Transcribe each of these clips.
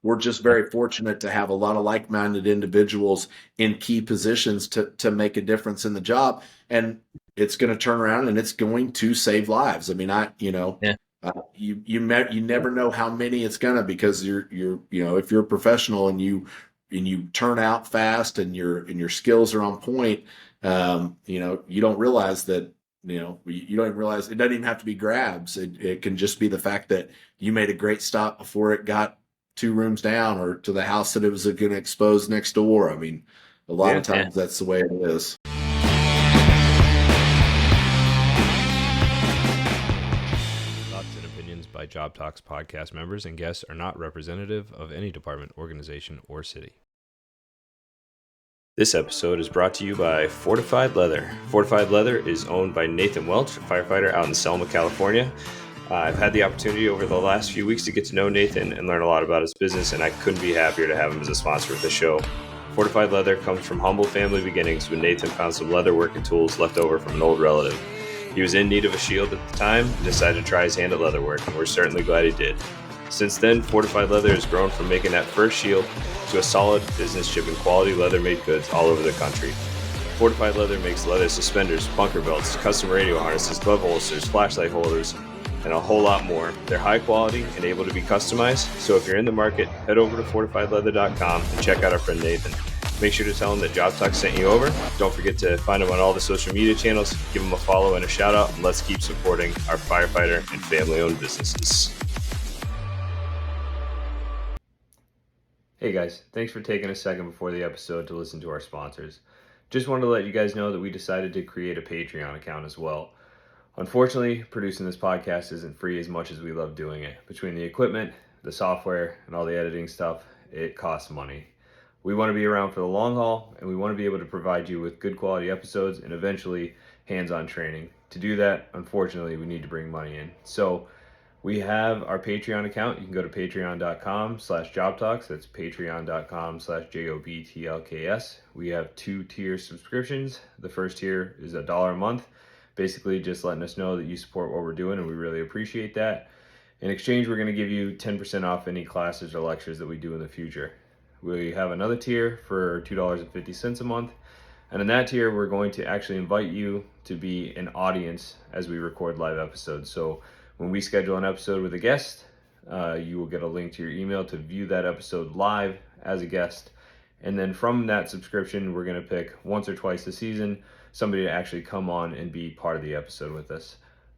we're just very fortunate to have a lot of like-minded individuals in key positions to make a difference in the job, and it's going to turn around and it's going to save lives. I mean, Yeah. you never know how many it's going to, because if you're a professional and you turn out fast and your skills are on point, you don't realize that. You don't even realize it doesn't even have to be grabs. It can just be the fact that you made a great stop before it got 2 rooms down or to the house that it was going to expose next door. I mean, a lot of Yeah. times that's the way it is. Thoughts and opinions by Job Talks podcast members and guests are not representative of any department, organization, or city. This episode is brought to you by Fortified Leather. Fortified Leather is owned by Nathan Welch, a firefighter out in Selma, California. I've had the opportunity over the last few weeks to get to know Nathan and learn a lot about his business, and I couldn't be happier to have him as a sponsor of the show. Fortified Leather comes from humble family beginnings when Nathan found some leather working tools left over from an old relative. He was in need of a shield at the time and decided to try his hand at leatherwork, and we're certainly glad he did. Since then, Fortified Leather has grown from making that first shield to a solid business shipping quality leather-made goods all over the country. Fortified Leather makes leather suspenders, bunker belts, custom radio harnesses, glove holsters, flashlight holders, and a whole lot more. They're high quality and able to be customized, so if you're in the market, head over to fortifiedleather.com and check out our friend Nathan. Make sure to tell him that Job Talk sent you over. Don't forget to find him on all the social media channels, give him a follow and a shout out, and let's keep supporting our firefighter and family-owned businesses. Hey guys, thanks for taking a second before the episode to listen to our sponsors. Just wanted to let you guys know that we decided to create a Patreon account as well. Unfortunately, producing this podcast isn't free as much as we love doing it. Between the equipment, the software, and all the editing stuff, it costs money. We want to be around for the long haul, and we want to be able to provide you with good quality episodes and eventually hands-on training. To do that, unfortunately, we need to bring money in. So we have our Patreon account. You can go to patreon.com/jobtalks. That's patreon.com/JOBTLKS. We have 2-tier subscriptions. The first tier is $1 a month, basically just letting us know that you support what we're doing, and we really appreciate that. In exchange, we're going to give you 10% off any classes or lectures that we do in the future. We have another tier for $2.50 a month. And in that tier, we're going to actually invite you to be an audience as we record live episodes. So when we schedule an episode with a guest, you will get a link to your email to view that episode live as a guest. And then from that subscription, we're going to pick once or twice a season somebody to actually come on and be part of the episode with us.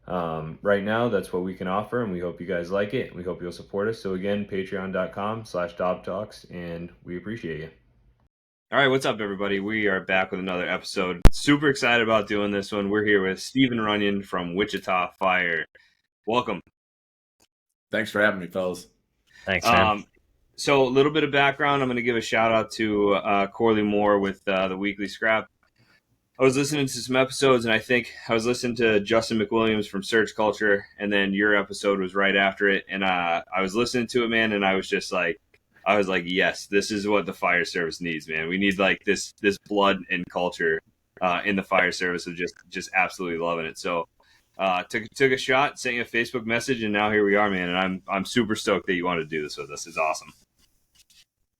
Right now, that's what we can offer, and we hope you guys like it. We hope you'll support us. So again, patreon.com/jobtalks, and we appreciate you. All right, what's up, everybody? We are back with another episode. Super excited about doing this one. We're here with Stephen Runyan from Wichita Fire. Welcome. Thanks for having me, fellas. Thanks, man. So a little bit of background. I'm going to give a shout out to Corley Moore with the Weekly Scrap. I was listening to some episodes, and I think I was listening to Justin McWilliams from Search Culture, and then your episode was right after it. And I was listening to it, man, and I was like, yes, this is what the fire service needs, man. We need like this blood and culture in the fire service of just absolutely loving it. So took a shot, sent you a Facebook message, and now here we are, man. And I'm super stoked that you want to do this with us. It's awesome.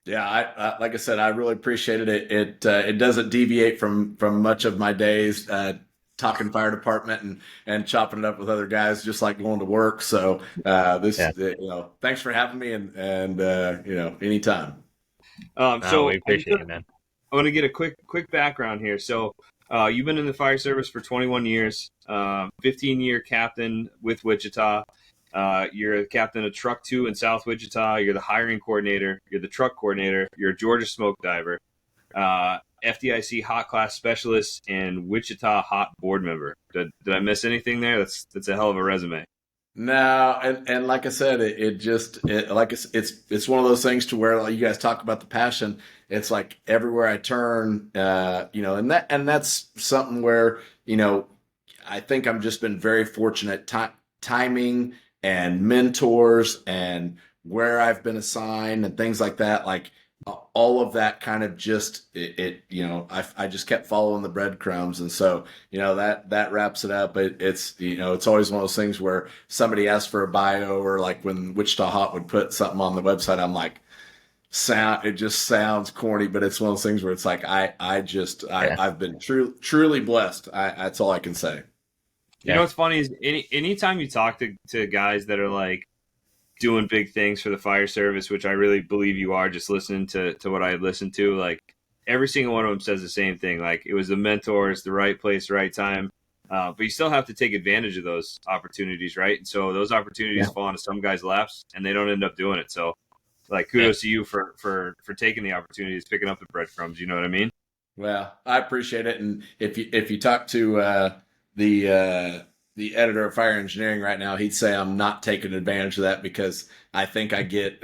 Yeah, I like I said, I really appreciated it. It doesn't deviate from much of my days talking fire department and chopping it up with other guys, just like going to work. So thanks for having me, and anytime. So we appreciate it, man. I want to get a quick background here. So you've been in the fire service for 21 years, 15-year captain with Wichita. You're a captain of Truck 2 in South Wichita. You're the hiring coordinator. You're the truck coordinator. You're a Georgia smoke diver, FDIC hot class specialist, and Wichita hot board member. Did I miss anything there? That's a hell of a resume. No, and like I said, it's one of those things to where, like, you guys talk about the passion. It's like everywhere I turn, and that's something where, I think I've just been very fortunate. Timing and mentors and where I've been assigned and things like that. Like, all of that kind of just I just kept following the breadcrumbs, and so that wraps it up. It's it's always one of those things where somebody asks for a bio, or like when Wichita Hot would put something on the website, I'm like, it just sounds corny, but it's one of those things where it's like I've been truly blessed. That's all I can say. You know what's funny is anytime you talk to guys that are like doing big things for the fire service, which I really believe you are, just listening to what I had listened to, like every single one of them says the same thing. Like it was the mentors, the right place, right time. But you still have to take advantage of those opportunities, right? And so those opportunities fall into some guys' laps and they don't end up doing it. So like kudos to you for taking the opportunities, picking up the breadcrumbs. You know what I mean? Well, I appreciate it. And if you talk to the editor of fire engineering right now, he'd say I'm not taking advantage of that, because I think I get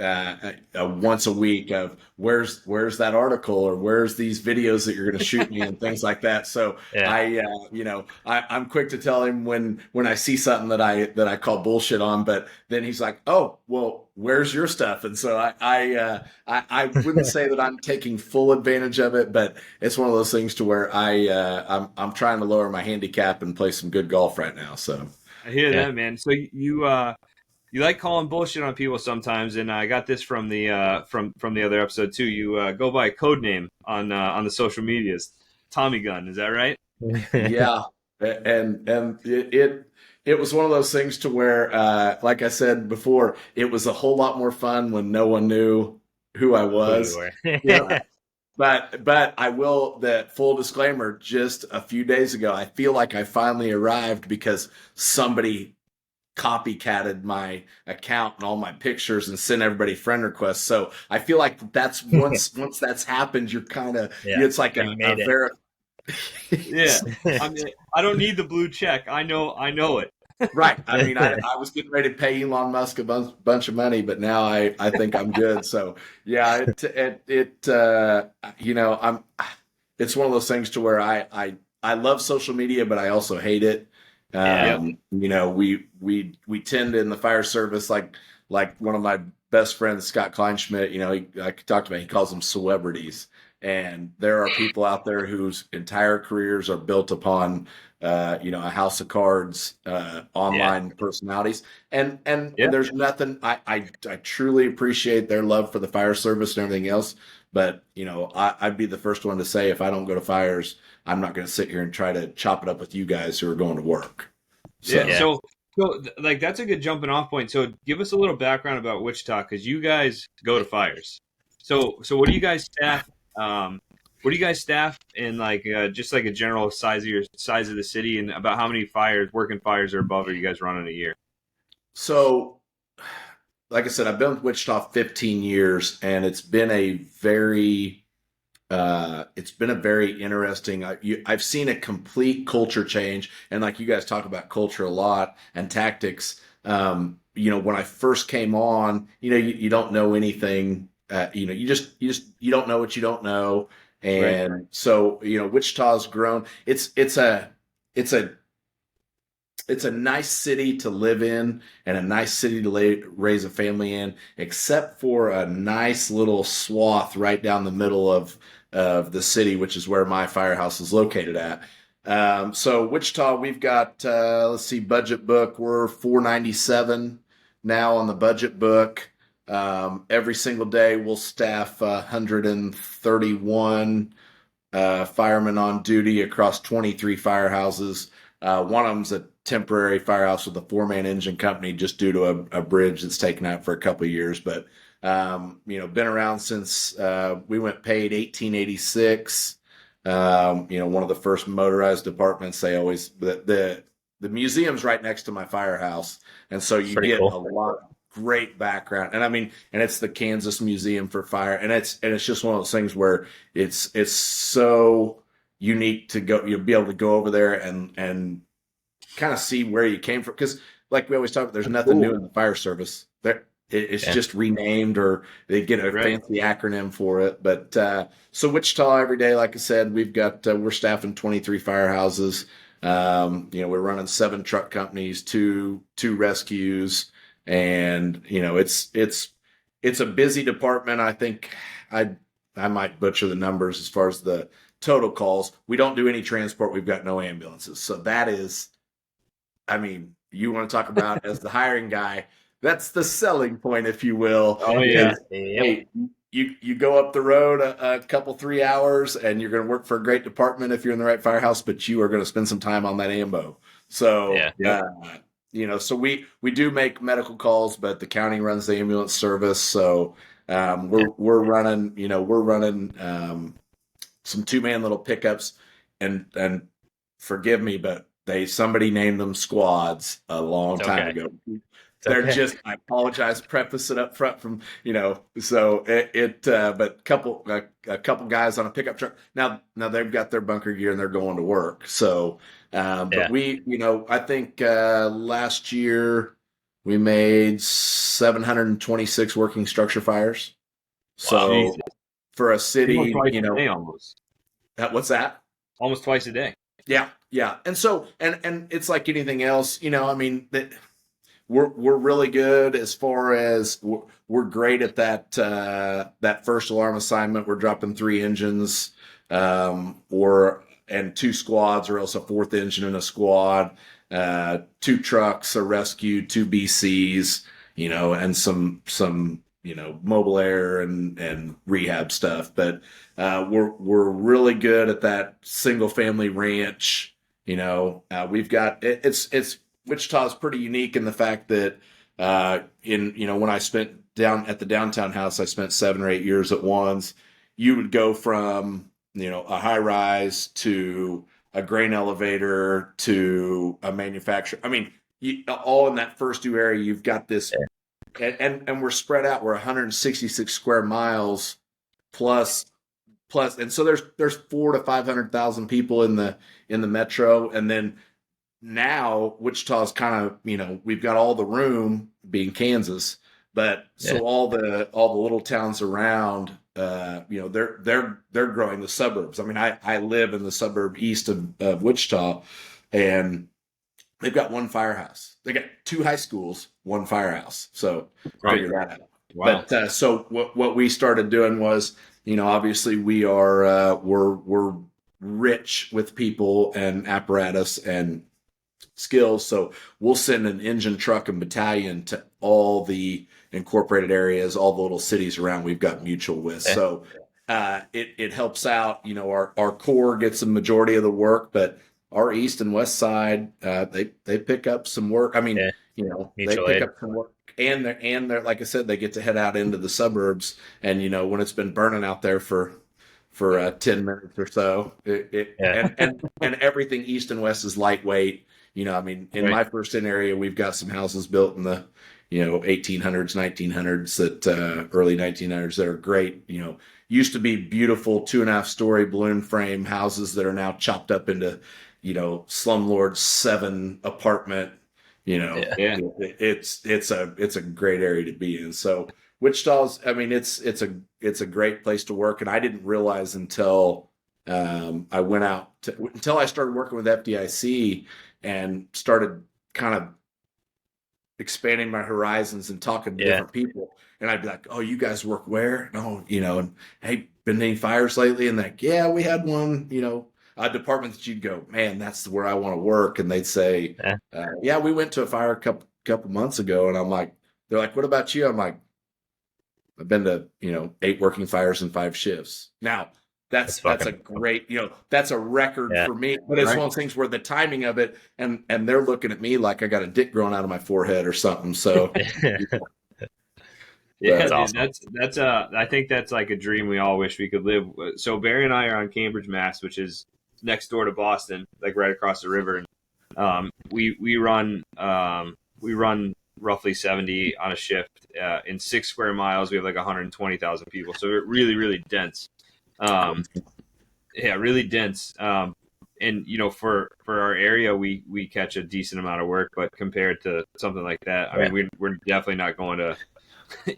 once a week of where's that article, or where's these videos that you're going to shoot me and things like that. So I'm quick to tell him when I see something that I call bullshit on, but then he's like, oh, well, where's your stuff? And so I wouldn't say that I'm taking full advantage of it, but it's one of those things to where I'm trying to lower my handicap and play some good golf right now. So I hear that, man. So you like calling bullshit on people sometimes, and I got this from the from the other episode too. You go by a code name on the social medias, Tommy Gun. Is that right? Yeah, and it was one of those things to where, like I said before, it was a whole lot more fun when no one knew who I was. But I will, that full disclaimer, just a few days ago, I feel like I finally arrived because somebody copycatted my account and all my pictures and sent everybody friend requests. So I feel like that's once that's happened, you're kind of, it's like a very I mean, I don't need the blue check. I know it. Right. I mean, I was getting ready to pay Elon Musk a bunch of money, but now I think I'm good. So yeah, it's one of those things to where I love social media, but I also hate it. We tend in the fire service, like one of my best friends, Scott Kleinschmidt, I talked about, he calls them celebrities. And there are people out there whose entire careers are built upon, a house of cards, online personalities. And there's nothing, I truly appreciate their love for the fire service and everything else. But, I'd be the first one to say, if I don't go to fires, I'm not going to sit here and try to chop it up with you guys who are going to work. So like, that's a good jumping off point. So give us a little background about Wichita, because you guys go to fires. So what do you guys staff? What do you guys staff in, like just like a general size of the city, and about how many working fires or above are you guys running a year? So, like I said, I've been with Wichita 15 years, and it's been a very interesting. I've seen a complete culture change, and like you guys talk about culture a lot and tactics. When I first came on, you don't know anything. You don't know what you don't know. And right. So, Wichita's grown. It's a nice city to live in, and a nice city to raise a family in, except for a nice little swath right down the middle of the city, which is where my firehouse is located at. So Wichita, we've got, budget book. We're 497 now on the budget book. Every single day we'll staff 131 firemen on duty across 23 firehouses. One of them's a temporary firehouse with a 4-man engine company, just due to a bridge that's taken out for a couple of years. But been around since we went paid 1886. One of the first motorized departments. They always the museum's right next to my firehouse, and so you get a lot of great background. And I mean, and it's the Kansas Museum for Fire, and it's just one of those things where it's so unique to go. You'll be able to go over there and kind of see where you came from, because like we always talk about, there's nothing new in the fire service. It's just renamed, or they get a fancy acronym for it. But so Wichita, every day, like I said, we're staffing 23 firehouses. We're running 7 truck companies, two rescues. And it's a busy department. I think might butcher the numbers as far as the total calls. We don't do any transport. We've got no ambulances. So that is, I mean, you want to talk about as the hiring guy, that's the selling point, if you will. Oh, yeah. Hey, you go up the road a couple, 3 hours, and you're going to work for a great department if you're in the right firehouse, but you are going to spend some time on that ambo. So, so we do make medical calls, but the county runs the ambulance service. So we're running some 2-man little pickups, and forgive me, but somebody named them squads a long time ago. They're just, I apologize, preface it up front from, so but a couple guys on a pickup truck. Now they've got their bunker gear and they're going to work. So, but we, I think last year we made 726 working structure fires. So for a city, almost. What's that? Almost twice a day. Yeah. Yeah. And so, and it's like anything else, I mean, that we're really good as far as we're great at that first alarm assignment. We're dropping 3 engines, and 2 squads, or else a 4th engine in a squad, 2 trucks, a rescue, 2 BCs, and some mobile air and rehab stuff. But we're really good at that single family ranch. We've got it's Wichita is pretty unique in the fact that when I spent down at the downtown house, I spent 7 or 8 years at once. You would go from a high rise to a grain elevator to a manufacturer. I mean, all in that first 2 area, you've got this, and we're spread out. We're 166 square miles plus, and so there's 400,000 to 500,000 people in the metro, and then now Wichita's kind of, we've got all the room being Kansas, but so all the little towns around, they're growing the suburbs. I mean, I live in the suburb east of Wichita, and they've got 1 firehouse. They got 2 high schools, 1 firehouse. So figure that out. Wow. But so what we started doing was, obviously we are we're rich with people and apparatus and skills. So we'll send an engine, truck, and battalion to all the incorporated areas, all the little cities around we've got mutual with. So it helps out. Our core gets the majority of the work, but our east and west side, they pick up some work. I mean, they pick up some work, and they're like I said, they get to head out into the suburbs, and when it's been burning out there for 10 minutes or so, and everything east and west is lightweight. I mean, in my first in area, we've got some houses built in the 1800s, 1900s, that early 1900s that are great. Used to be beautiful 2.5-story balloon frame houses that are now chopped up into slumlord 7 apartment. It's a great area to be in. So Wichita's, I mean, it's a great place to work, and I didn't realize until I went out until I started working with FDIC and started kind of expanding my horizons and talking to different people. And I'd be like, "Oh, you guys work where?" "No, and hey, been any fires lately?" And like, "Yeah, we had one, a department that you'd go, man, that's where I want to work." And they'd say, "Yeah, we went to a fire a couple months ago." And I'm like, they're like, "What about you?" I'm like, "I've been to, 8 working fires in 5 shifts." Now, that's a great, that's a record for me, but it's one of those things where the timing of it, and they're looking at me like I got a dick growing out of my forehead or something. So that's awesome. That's I think that's like a dream we all wish we could live. So Barry and I are on Cambridge, Mass, which is next door to Boston, like right across the river. And we run roughly 70 on a shift. In 6 square miles, we have like 120,000 people. So we're really, really dense. Really dense. And for our area, we catch a decent amount of work, but compared to something like that, I mean, we're definitely not going to,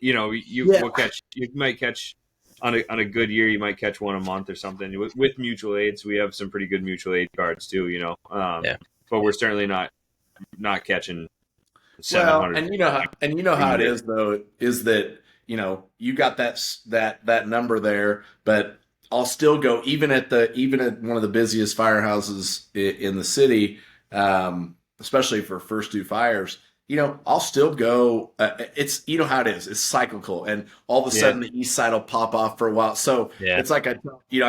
you might catch on a good year, you might catch 1 a month or something with mutual aids. We have some pretty good mutual aid cards too, but we're certainly not catching 700. Well, and how it is though, is that, you got that number there, but I'll still go even at one of the busiest firehouses in the city, especially for first due fires. I'll still go. It's how it is. It's cyclical, and all of a sudden the east side will pop off for a while. So it's like I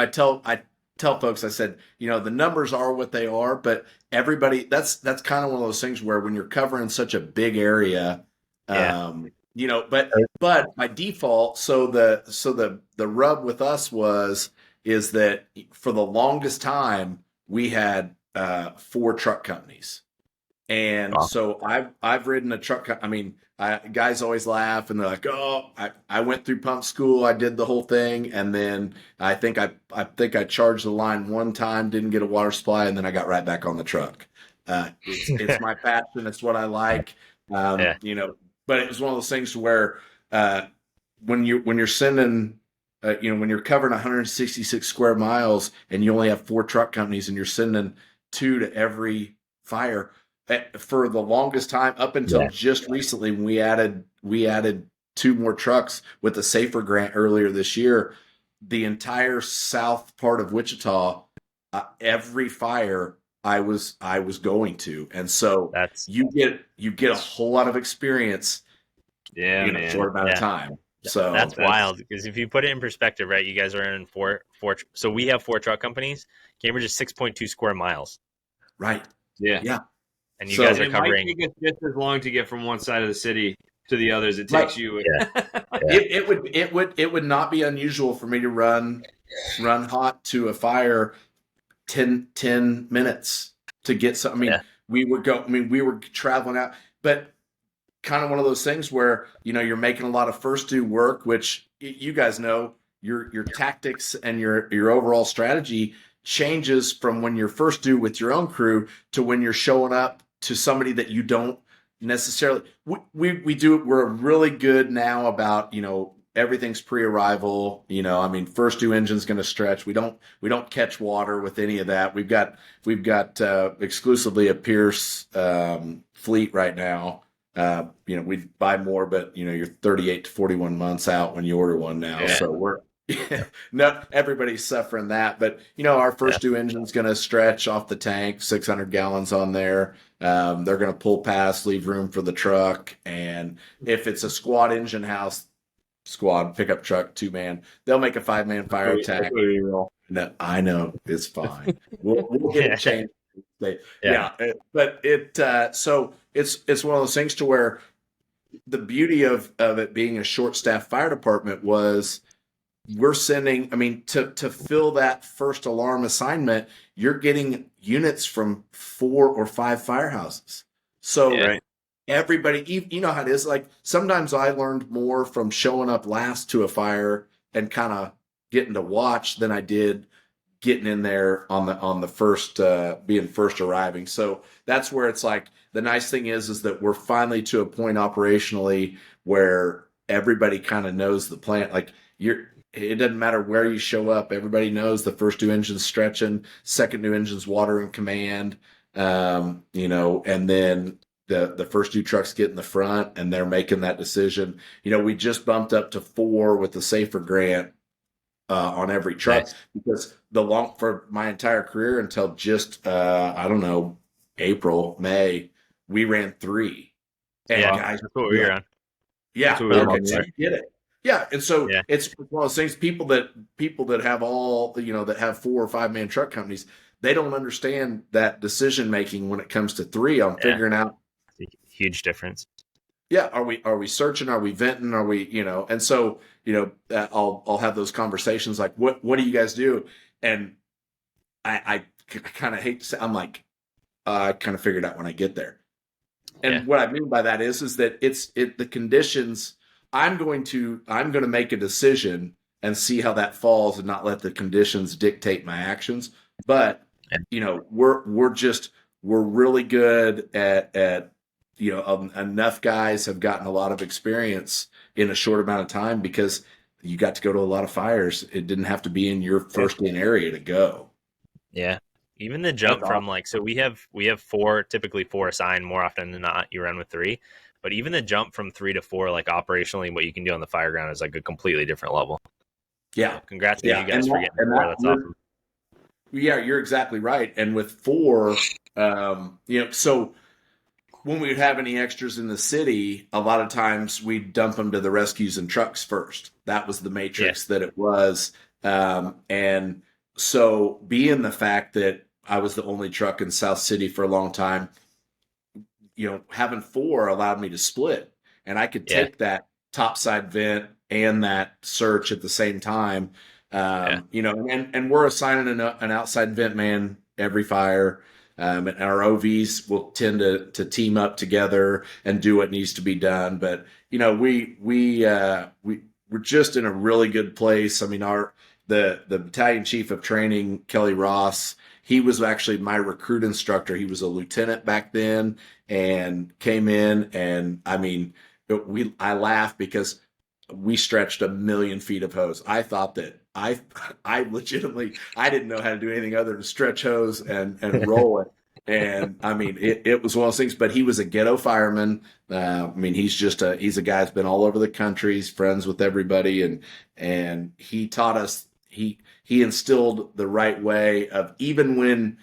tell folks, I said, the numbers are what they are, but everybody, that's kind of one of those things where when you're covering such a big area, but by default, so the rub with us is that for the longest time we had 4 truck companies. And so I've ridden a truck. I mean, guys always laugh and they're like, "Oh, I went through pump school. I did the whole thing, and then I think I charged the line one time, didn't get a water supply, and then I got right back on the truck." It's my passion. It's what I like. But it was one of those things where when you're sending, when you're covering 166 square miles and you only have 4 truck companies and you're sending 2 to every fire. For the longest time, up until just recently, when we added 2 more trucks with the Safer grant earlier this year, the entire south part of Wichita, every fire I was going to, and so you get a whole lot of experience in a short amount of time. So that's wild, because if you put it in perspective, right? You guys are in four. So we have 4 truck companies. Cambridge is 6.2 square miles. Right. Yeah. And you guys are covering. It might take us just as long to get from one side of the city to the others. It takes you. It would not be unusual for me to run hot to a fire 10 minutes to get some. I mean, we were traveling out, but kind of one of those things where you're making a lot of first due work, which you guys know your tactics and your overall strategy changes from when you're first due with your own crew to when you're showing up to somebody that you don't necessarily. We're really good now about everything's pre-arrival. I mean, first due engine's going to stretch. We don't catch water with any of that. We've got exclusively a Pierce fleet right now. We buy more, but you're 38 to 41 months out when you order one now. So we're not everybody's suffering that, but our first due engine's going to stretch off the tank, 600 gallons on there. They're going to pull past, leave room for the truck, and if it's a squad engine house, squad pickup truck, 2-man, they'll make a 5-man fire attack. No, I know, it's fine. We'll get it changed. But so it's one of those things to where the beauty of it being a short staff fire department was we're sending, I mean, to fill that first alarm assignment, you're getting units from 4 or 5 firehouses. So everybody, how it is. Like sometimes I learned more from showing up last to a fire and kind of getting to watch than I did getting in there on the first, being first arriving. So that's where it's like, the nice thing is that we're finally to a point operationally where everybody kind of knows the plant. Like it doesn't matter where you show up. Everybody knows the first due engine's stretching, second due engine's water in command, and then the first due trucks get in the front and they're making that decision. We just bumped up to 4 with the Safer grant on every truck because for my entire career until just April, May, we ran 3. And guys, that's what we were on. Yeah, so you get it. Yeah, and so it's one of those things. People that have all that have 4 or 5-man truck companies, they don't understand that decision making when it comes to 3 on figuring out. Huge difference. Yeah, are we searching? Are we venting? Are we And so I'll have those conversations like, what do you guys do? And I kind of hate to say, I'm like, I kind of figured out when I get there. And what I mean by that is that the conditions. I'm going to make a decision and see how that falls and not let the conditions dictate my actions. But we're really good at enough guys have gotten a lot of experience in a short amount of time because you got to go to a lot of fires. It didn't have to be in your first in area to go. Yeah. Even the jump from so we have 4, typically 4 assigned more often than not. You run with 3, But even the jump from 3 to 4, like operationally, what you can do on the fire ground is like a completely different level. Yeah. So congrats to Yeah. you guys for getting 4. That's awesome. Yeah, you're exactly right. And with 4, so when we would have any extras in the city, a lot of times we'd dump them to the rescues and trucks first. That was the matrix that it was. And so being the fact that I was the only truck in South City for a long time, having 4 allowed me to split, and I could take that topside vent and that search at the same time. And we're assigning an outside vent man every fire. And our OVs will tend to team up together and do what needs to be done. But we're just in a really good place. I mean, the battalion chief of training, Kelly Ross, he was actually my recruit instructor. He was a lieutenant back then and came in, and I mean, I laugh because we stretched 1,000,000 feet of hose. I thought that I legitimately, I didn't know how to do anything other than stretch hose and roll it. And I mean, it was one of those things, but he was a ghetto fireman. I mean, he's a guy that's been all over the country. He's friends with everybody. And he taught us, he instilled the right way of, even when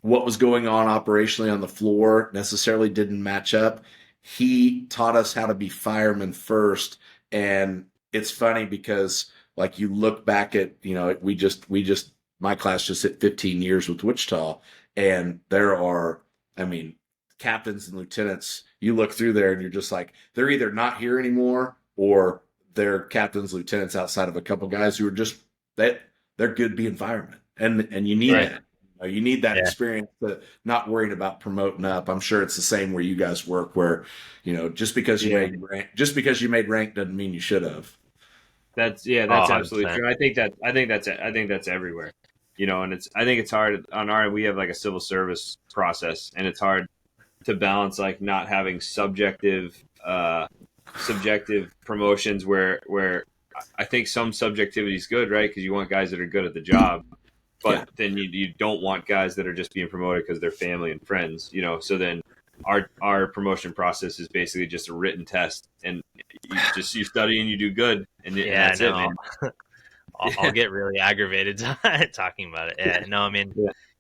what was going on operationally on the floor necessarily didn't match up, he taught us how to be firemen first. And it's funny because, like, you look back at, my class just hit 15 years with Wichita, and there are, I mean, captains and lieutenants, you look through there and you're just like, they're either not here anymore or they're captains, lieutenants outside of a couple guys who are just, they're good being firemen. And you need that. You need that experience, to not worrying about promoting up. I'm sure it's the same where you guys work, where, just because you made rank doesn't mean you should have. That's absolutely true. I think that's everywhere. And I think it's hard on we have like a civil service process, and it's hard to balance like not having subjective promotions where I think some subjectivity is good, right? Because you want guys that are good at the job. But then you don't want guys that are just being promoted because they're family and friends, So then our promotion process is basically just a written test, and you study and you do good, and that's it, man. I'll get really aggravated talking about it. Yeah, no, I mean,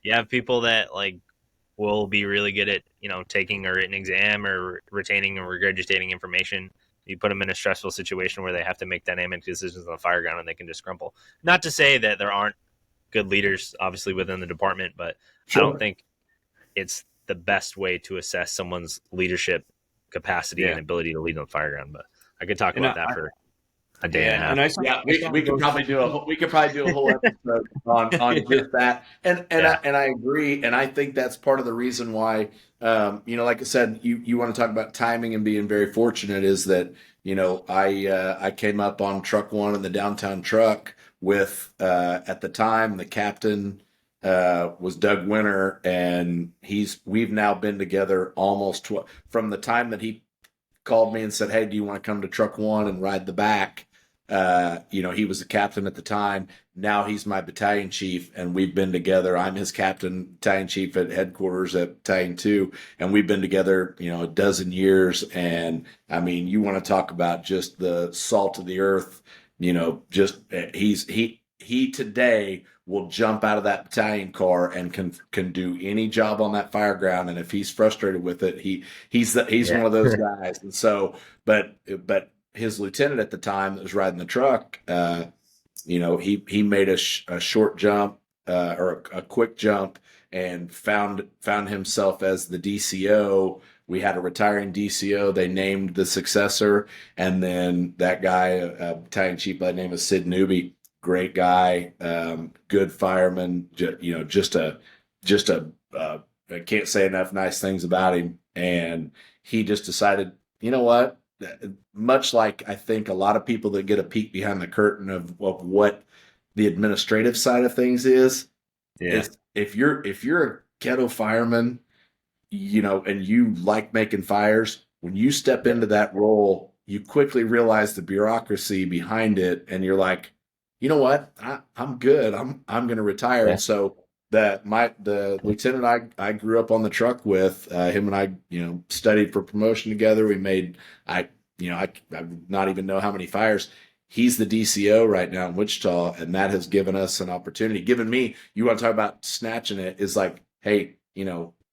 you have people that like will be really good at taking a written exam or retaining and regurgitating information. You put them in a stressful situation where they have to make dynamic decisions on the fire ground, and they can just crumple. Not to say that there aren't good leaders, obviously, within the department, but I don't think it's the best way to assess someone's leadership capacity and ability to lead on the fire ground. But I could talk about that for a day and a half. We could probably do a whole episode on just that. And I agree, and I think that's part of the reason why, like I said, you want to talk about timing and being very fortunate, is that I came up on truck 1 in the downtown truck with at the time the captain was Doug Winter, and we've now been together almost from the time that he called me and said, "Hey, do you want to come to truck 1 and ride the back?" He was the captain at the time. Now he's my battalion chief, and we've been together. I'm his captain, battalion chief at headquarters at Battalion 2, and we've been together, a dozen years. And I mean, you want to talk about just the salt of the earth, he today will jump out of that battalion car and can do any job on that fire ground. And if he's frustrated with it, he's one of those guys. And so, but his lieutenant at the time that was riding the truck, he made a short jump or a quick jump and found himself as the DCO. We had a retiring DCO. They named the successor, and then that guy, battalion chief by the name of Sid Newby, great guy, good fireman. I can't say enough nice things about him. And he just decided, you know what? Much like I think a lot of people that get a peek behind the curtain of what the administrative side of things is, if you're a ghetto fireman, and you like making fires, when you step into that role, you quickly realize the bureaucracy behind it, and you're like, you know what? I'm good. I'm going to retire. And so the lieutenant I grew up on the truck with, him and I, studied for promotion together. We made, I not even know how many fires. He's the DCO right now in Wichita, and that has given us an opportunity. Given me, you want to talk about snatching it, is like, hey,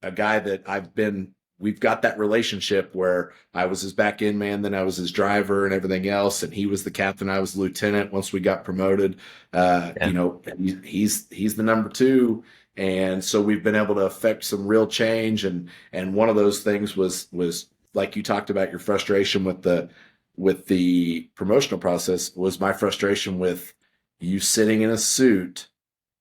a guy that we've got that relationship where I was his back end man, then I was his driver and everything else, and he was the captain, I was the lieutenant once we got promoted. He's the number two, and so we've been able to affect some real change. And one of those things was like you talked about your frustration with the promotional process, was my frustration with you sitting in a suit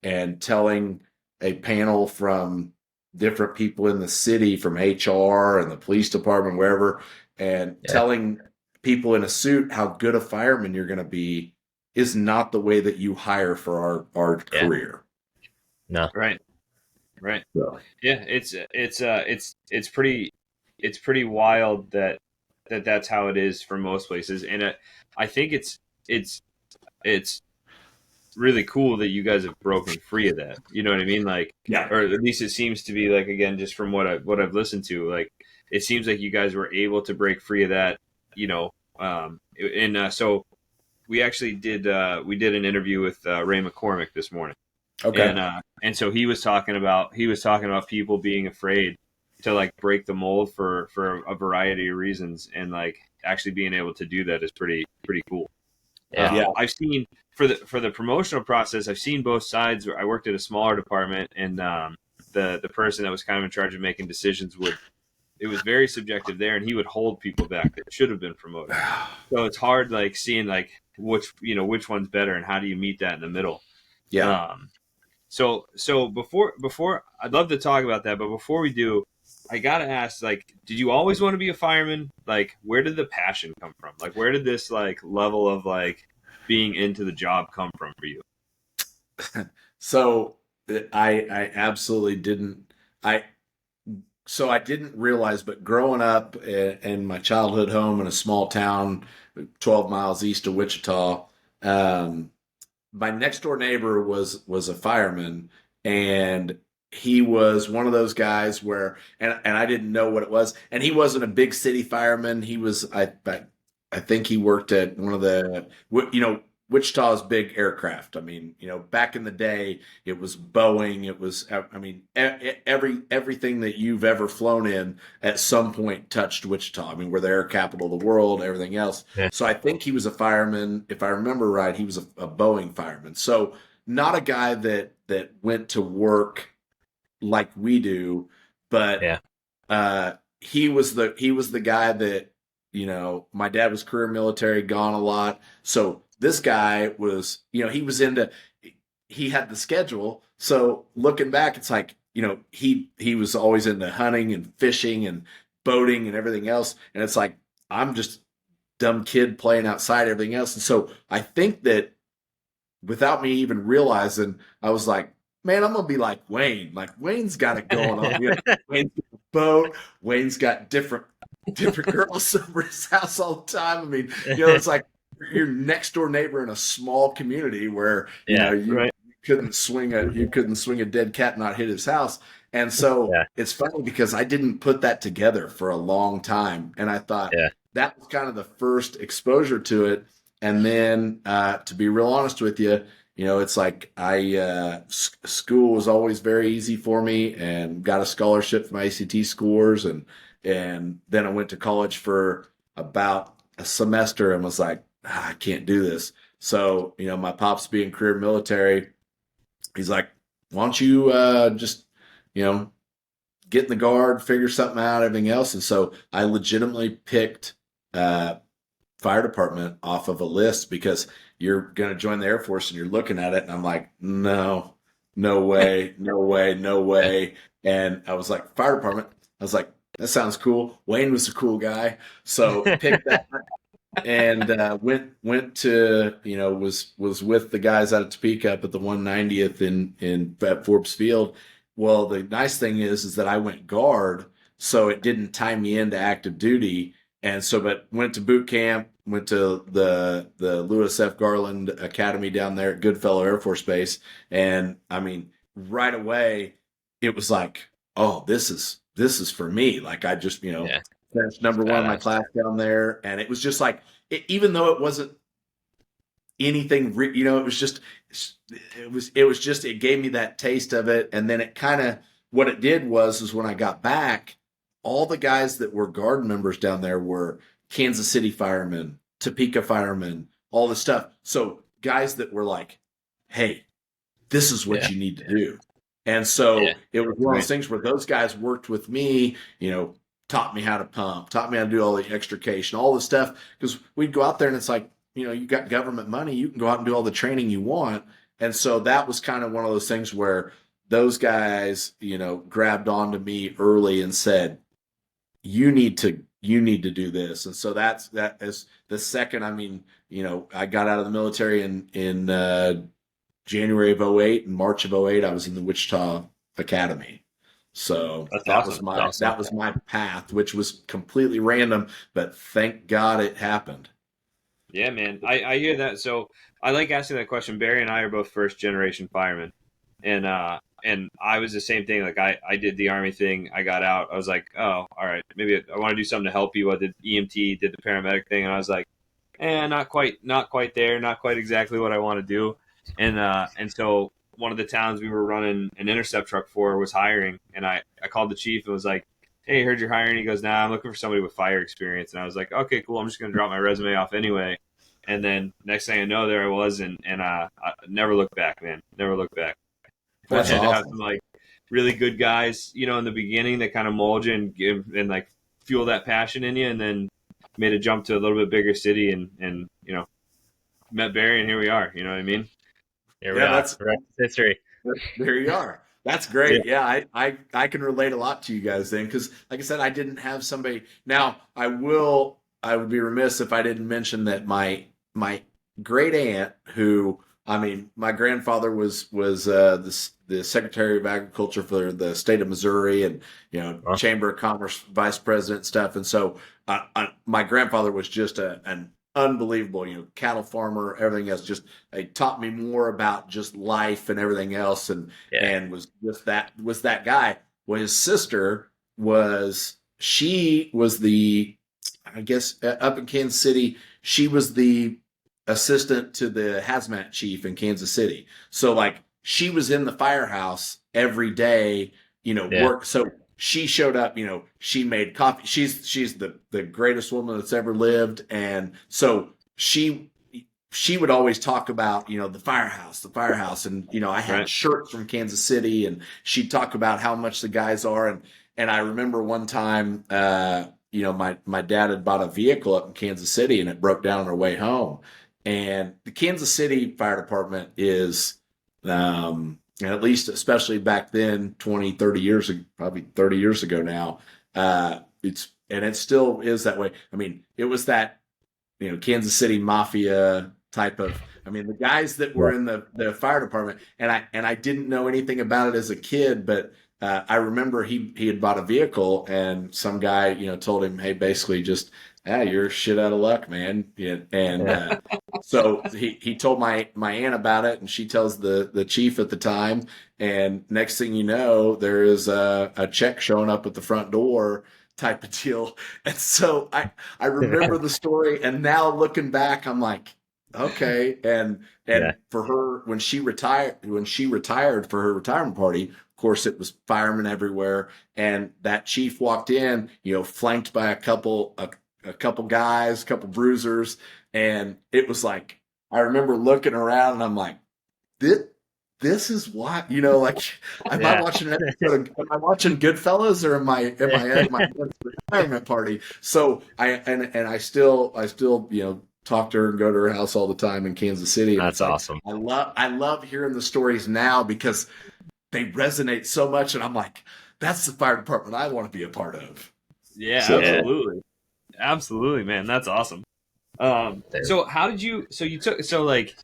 and telling a panel from different people in the city, from HR and the police department, wherever, and telling people in a suit how good a fireman you're going to be is not the way that you hire for our career. No. Right. So. Yeah. It's pretty wild that's how it is for most places. And I think it's really cool that you guys have broken free of that. You know what I mean? Like, or at least it seems to be, like, again, just from what I've listened to, like, it seems like you guys were able to break free of that, so we actually did an interview with Ray McCormick this morning. Okay. And so he was talking about people being afraid to, like, break the mold for a variety of reasons, and, like, actually being able to do that is pretty cool. I've seen for the promotional process, I've seen both sides. I worked at a smaller department, and the person that was kind of in charge of making decisions it was very subjective there, and he would hold people back that should have been promoted. So it's hard, like, seeing, like, which one's better, and how do you meet that in the middle? Yeah. So before I'd love to talk about that, but before we do, I gotta ask, like, did you always want to be a fireman? Like, where did the passion come from? Like, where did this, like, level of, like, being into the job come from for you? So I absolutely didn't. I didn't realize, but growing up in my childhood home in a small town, 12 miles east of Wichita, my next door neighbor was a fireman, and he was one of those guys where, and I didn't know what it was, and he wasn't a big city fireman. He was, I think he worked at one of the, Wichita's big aircraft. I mean, back in the day, it was Boeing. It was, I mean, everything that you've ever flown in at some point touched Wichita. I mean, we're the air capital of the world, everything else. Yeah. So I think he was a fireman. If I remember right, he was a Boeing fireman. So not a guy that went to work like we do, but he was the guy that, my dad was career military, gone a lot. So this guy was, he had the schedule. So looking back, it's like, he was always into hunting and fishing and boating and everything else. And it's like, I'm just dumb kid playing outside, everything else. And so I think that without me even realizing, I was like, man, I'm gonna be like Wayne. Like, Wayne's got it going on. Wayne's got a boat. Wayne's got different girls over his house all the time. I mean, it's like your next door neighbor in a small community where you couldn't swing a dead cat and not hit his house. And so it's funny because I didn't put that together for a long time, and I thought that was kind of the first exposure to it. And then, to be real honest with you, it's like school was always very easy for me, and got a scholarship for my ACT scores. And then I went to college for about a semester and was like, I can't do this. So, my pops being career military, he's like, why don't you just, get in the guard, figure something out, everything else. And so I legitimately picked fire department off of a list because you're going to join the Air Force and you're looking at it. And I'm like, no way. And I was like, fire department. I was like, that sounds cool. Wayne was a cool guy. So picked that and went to, was with the guys out of Topeka up at the 190th at Forbes Field. Well, the nice thing is that I went guard, so it didn't tie me into active duty. And so, but went to boot camp, went to the Lewis F. Garland Academy down there at Goodfellow Air Force Base. And I mean, right away, it was like, oh, this is for me. Like I just, Yeah. finished number one in my Badass. class down there, and it was just like, even though it wasn't anything, it was just, it was just, it gave me that taste of it, and then it kind of, what it did is when I got back, all the guys that were guard members down there were Kansas City firemen, Topeka firemen, all this stuff. So guys that were like, hey, this is what you need to do. And so it was one of those things where those guys worked with me, taught me how to pump, taught me how to do all the extrication, all the stuff. Because we'd go out there and it's like, you got government money, you can go out and do all the training you want. And so that was kind of one of those things where those guys, grabbed onto me early and said, you need to do this. And so that is the second, I got out of the military in January of 08 and March of 08, I was in the Wichita Academy. So that was my path, which was completely random, but thank God it happened. Yeah, man. I hear that. So I like asking that question. Barry and I are both first generation firemen. And I was the same thing. Like I did the Army thing. I got out. I was like, oh, all right, maybe I want to do something to help you. I did EMT, did the paramedic thing, and I was like, not quite there, not quite exactly what I want to do. And so one of the towns we were running an intercept truck for was hiring, and I called the chief and was like, hey, heard you're hiring? He goes, nah, I'm looking for somebody with fire experience. And I was like, okay, cool. I'm just gonna drop my resume off anyway. And then next thing I know, there I was, and I never looked back, man. Never looked back. That's Fortunate awesome. to have some like really good guys, in the beginning that kind of mold you and give and like fuel that passion in you, and then made a jump to a little bit bigger city and met Barry, and here we are. You know what I mean? Here we are. That's history. There you are. That's great. Yeah, I can relate a lot to you guys then, because like I said, I didn't have somebody. Now I would be remiss if I didn't mention that my great aunt, who my grandfather was the Secretary of Agriculture for the state of Missouri, and Chamber of Commerce vice president and stuff. And so my grandfather was just an unbelievable, cattle farmer, everything else. Just taught me more about just life and everything else, and was that guy. Well, his sister she was the, I guess, up in Kansas City, she was the assistant to the hazmat chief in Kansas City. So like she was in the firehouse every day, work. So she showed up, she made coffee. She's the greatest woman that's ever lived. And so she would always talk about, the firehouse. And, I had shirts from Kansas City, and she'd talk about how much the guys are. And I remember one time, my dad had bought a vehicle up in Kansas City, and it broke down on our way home. And the Kansas City Fire Department is, at least especially back then, 20, 30 years ago, probably 30 years ago now, it still is that way. It was that, Kansas City mafia type of, the guys that were in the fire department, and I didn't know anything about it as a kid, but I remember he had bought a vehicle, and some guy, told him, hey, basically just, you're shit out of luck, man. And so he told my aunt about it, and she tells the chief at the time, and next thing you know, there is a check showing up at the front door type of deal. And so I remember the story, and now looking back, I'm like, okay. And for her, when she retired for her retirement party, of course, it was firemen everywhere, and that chief walked in, flanked by a couple guys, a couple bruisers, and it was like, I remember looking around, and I'm like, this is what, like, am I watching an episode am I watching Goodfellas, or am I at my retirement party? So I still talk to her and go to her house all the time in Kansas City. That's awesome. I love hearing the stories now, because they resonate so much, and I'm like, that's the fire department I want to be a part of. Yeah, absolutely, man. That's awesome. So how did you? Like,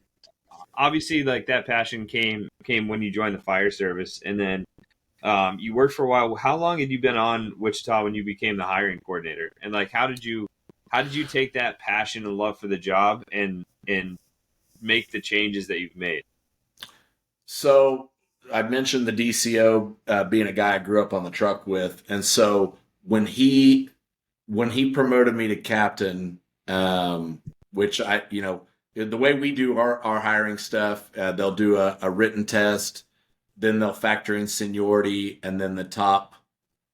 obviously, like, that passion came when you joined the fire service, and then you worked for a while. How long had you been on Wichita when you became the hiring coordinator? And like, how did you take that passion and love for the job and make the changes that you've made? So I mentioned the DCO being a guy I grew up on the truck with, and so when he promoted me to captain, which the way we do our hiring stuff, they'll do a written test, then they'll factor in seniority, and then the top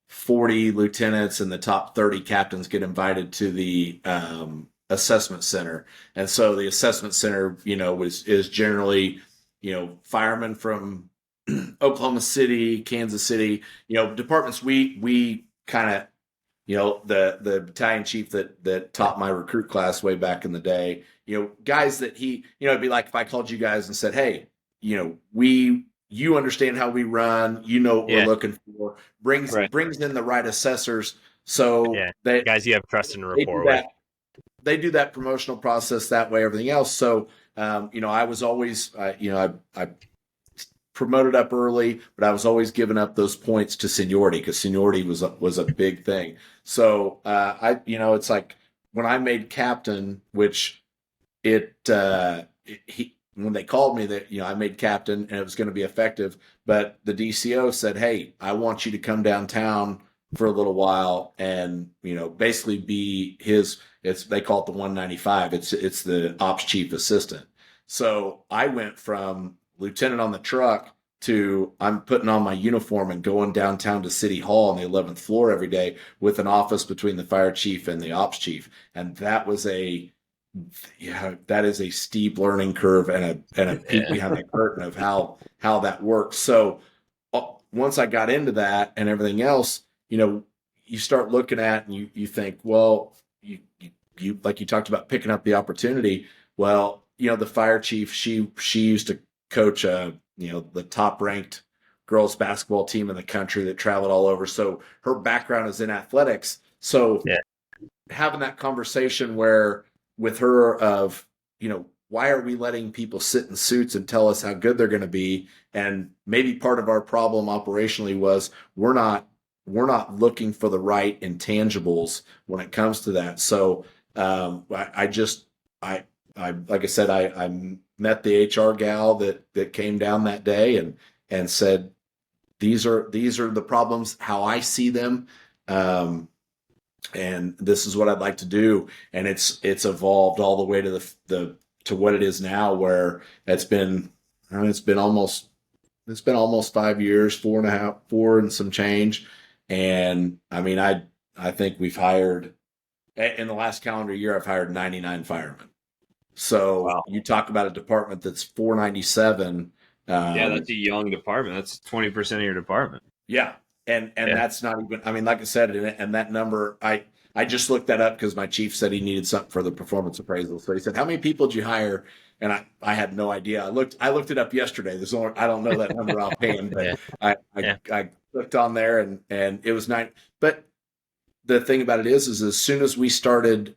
40 lieutenants and the top 30 captains get invited to the assessment center. And so the assessment center, is generally, firemen from Oklahoma City, Kansas City, departments we kind of, the battalion chief that taught my recruit class way back in the day, guys that it'd be like if I called you guys and said, hey, you understand how we run, what we're looking for, brings in the right assessors. So guys you have trust and rapport with. They do that promotional process that way, everything else. So, I was always, I promoted up early, but I was always giving up those points to seniority because seniority was a big thing. So, it's like when I made captain, which when they called me that, I made captain and it was going to be effective, but the DCO said, hey, I want you to come downtown for a little while and, basically be they call it the 195. It's the ops chief assistant. So I went from lieutenant on the truck to I'm putting on my uniform and going downtown to City Hall on the 11th floor every day with an office between the fire chief and the ops chief. And that is a steep learning curve and a peek behind the curtain of how that works. So once I got into that and everything else, you start looking at and you think, well, you like you talked about picking up the opportunity. Well, the fire chief, she used to coach the top ranked girls basketball team in the country that traveled all over. So her background is in athletics. So having that conversation with her of, why are we letting people sit in suits and tell us how good they're going to be? And maybe part of our problem operationally was we're not looking for the right intangibles when it comes to that. So like I said, I met the HR gal that came down that day and said, these are the problems, how I see them. And this is what I'd like to do. And it's evolved all the way to to what it is now, where it's been almost 5 years, 4 and some change. And I mean, I think we've hired in the last calendar year, I've hired 99 firemen. So wow. You talk about a department that's 497. That's a young department. That's 20% of your department. Yeah. And that's not even, I mean, like I said, and that number, I just looked that up because my chief said he needed something for the performance appraisal. So he said, how many people did you hire? And I had no idea. I looked it up yesterday. I don't know that number offhand, but I clicked on there and it was 9. But the thing about it is as soon as we started,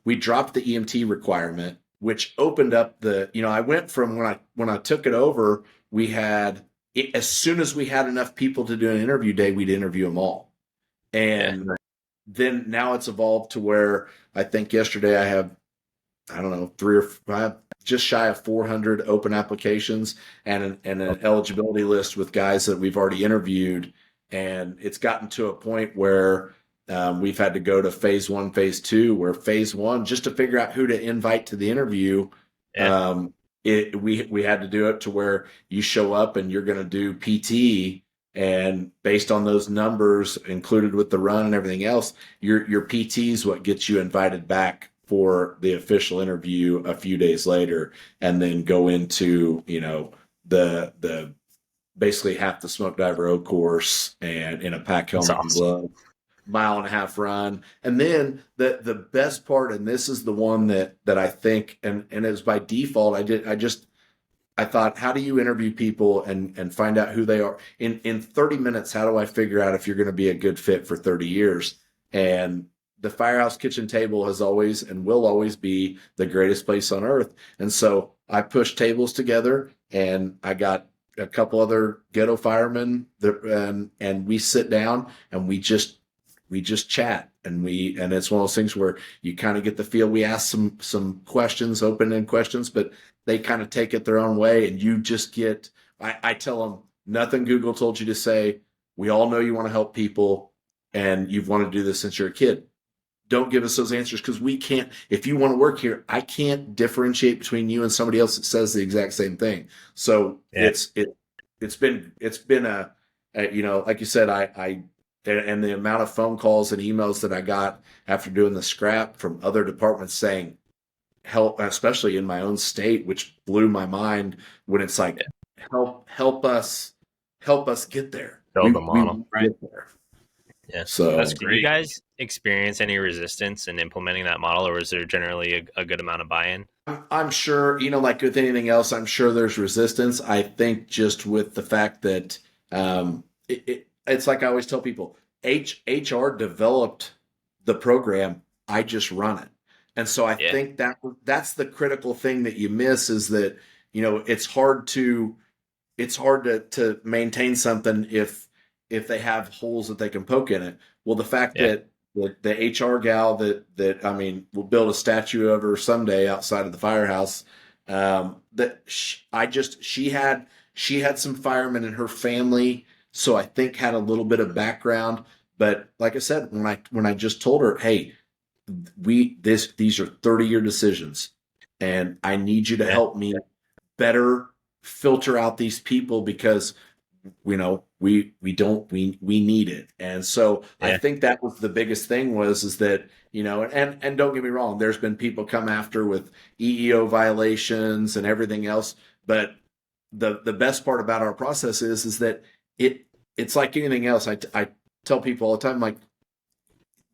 we dropped the EMT requirement, which opened up I went from when I took it over, we had, as soon as we had enough people to do an interview day, we'd interview them all. And then now it's evolved to where I think yesterday I have, I don't know, 3 or 5, just shy of 400 open applications and an eligibility list with guys that we've already interviewed. And it's gotten to a point where we've had to go to phase 1, phase 2, where phase 1, just to figure out who to invite to the interview, we had to do it to where you show up and you're going to do PT, and based on those numbers included with the run and everything else, your PT is what gets you invited back for the official interview a few days later, and then go into the basically half the smoke diver O course and in a pack helmet and glove, 1.5 mile run. And then the best part, and this is the one that I think, and it was by default, I thought, how do you interview people and find out who they are? In 30 minutes, how do I figure out if you're going to be a good fit for 30 years? And the Firehouse Kitchen Table has always and will always be the greatest place on earth. And so I pushed tables together, and I got a couple other ghetto firemen and we sit down and we just chat, and it's one of those things where you kind of get the feel. We ask some questions, open-ended questions, but they kind of take it their own way, and you just get, I tell them, Nothing Google told you to say. We all know you want to help people and you've wanted to do this since you're a kid. Don't give us those answers because we can't. If you want to work here, I can't differentiate between you and somebody else that says the exact same thing. So it's been a like you said, I and the amount of phone calls and emails that I got after doing the scrap from other departments saying help, especially in my own state, which blew my mind when it's like help us get there. Build the model. Get there. Yeah. So that's great. Did you guys experience any resistance in implementing that model, or was there generally a good amount of buy-in? I'm sure, like with anything else, I'm sure there's resistance. I think just with the fact that it's like I always tell people, HR developed the program. I just run it. And so I think that's the critical thing that you miss is that, it's hard to maintain something if they have holes that they can poke in it. Well, the fact that the HR gal that I mean, we'll build a statue of her someday outside of the firehouse. She had some firemen in her family, so I think had a little bit of background. But like I said, when I just told her, hey, these are 30-year decisions, and I need you to help me better filter out these people because we need it. And so I think that was the biggest thing is that, and don't get me wrong, there's been people come after with EEO violations and everything else. But the best part about our process is that it's like anything else. I tell people all the time, like,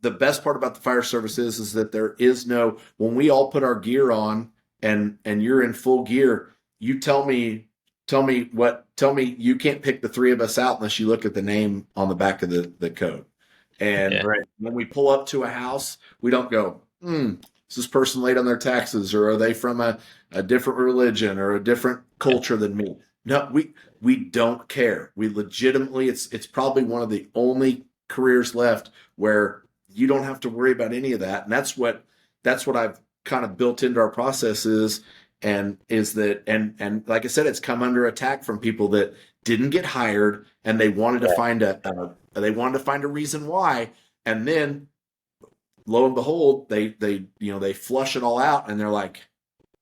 the best part about the fire service is that there is no, when we all put our gear on and you're in full gear, you tell me you can't pick the three of us out unless you look at the name on the back of the code. And when we pull up to a house, we don't go, is this person late on their taxes, or are they from a different religion or a different culture than me? No, we don't care. We legitimately, it's probably one of the only careers left where you don't have to worry about any of that. And that's what I've kind of built into our processes. And like I said, it's come under attack from people that didn't get hired and they wanted to find a reason why. And then lo and behold, they flush it all out and they're like,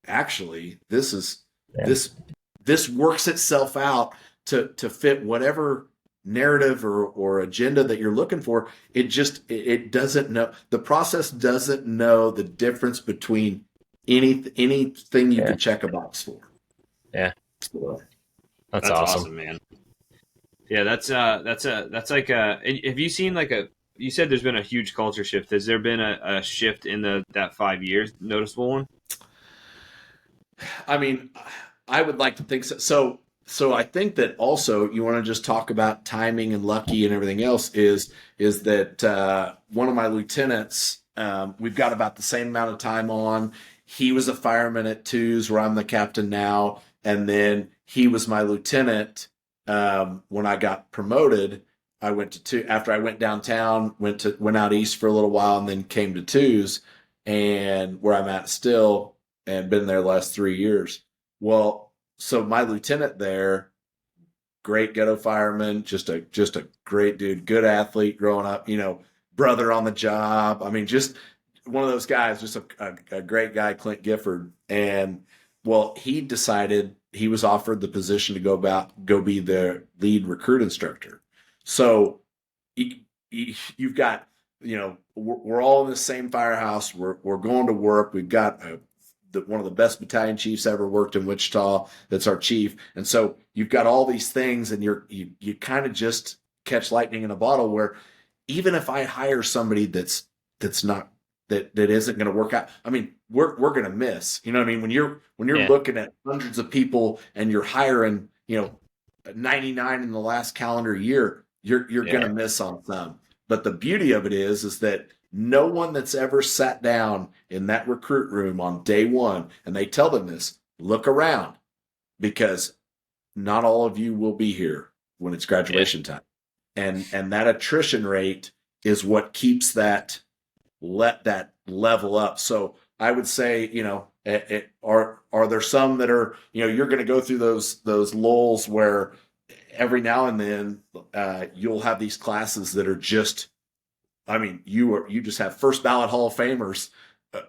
actually, this works itself out to fit whatever narrative or agenda that you're looking for. It doesn't know, the process doesn't know the difference between anything you could check a box for. Yeah. That's awesome, man. Yeah, that's like have you seen you said there's been a huge culture shift. Has there been a shift in that 5 years, noticeable one? I mean, I would like to think so. So I think that also you want to just talk about timing and lucky and everything else is that one of my lieutenants, we've got about the same amount of time on. He was a fireman at Twos, where I'm the captain now. And then he was my lieutenant when I got promoted. I went to Two after I went downtown, went out east for a little while, and then came to Twos, and where I'm at still, and been there the last 3 years. Well, so my lieutenant there, great ghetto fireman, just a great dude, good athlete growing up, brother on the job. I mean, just one of those guys, just a great guy, Clint Gifford. And well, he decided he was offered the position to go be the lead recruit instructor. So you've got, we're all in the same firehouse. We're going to work. We've got one of the best battalion chiefs ever worked in Wichita. That's our chief. And so you've got all these things, and you kind of just catch lightning in a bottle, where even if I hire somebody that's not, that isn't going to work out, I mean, we're going to miss, you know what I mean? When you're looking at hundreds of people and you're hiring, 99 in the last calendar year, you're going to miss on some. But the beauty of it is that no one that's ever sat down in that recruit room on day one, and they tell them this, look around, because not all of you will be here when it's graduation time. And that attrition rate is what keeps that level up. So I would say, are there some that are, you're going to go through those lulls where every now and then, you'll have these classes that are just, I mean, you just have first ballot Hall of Famers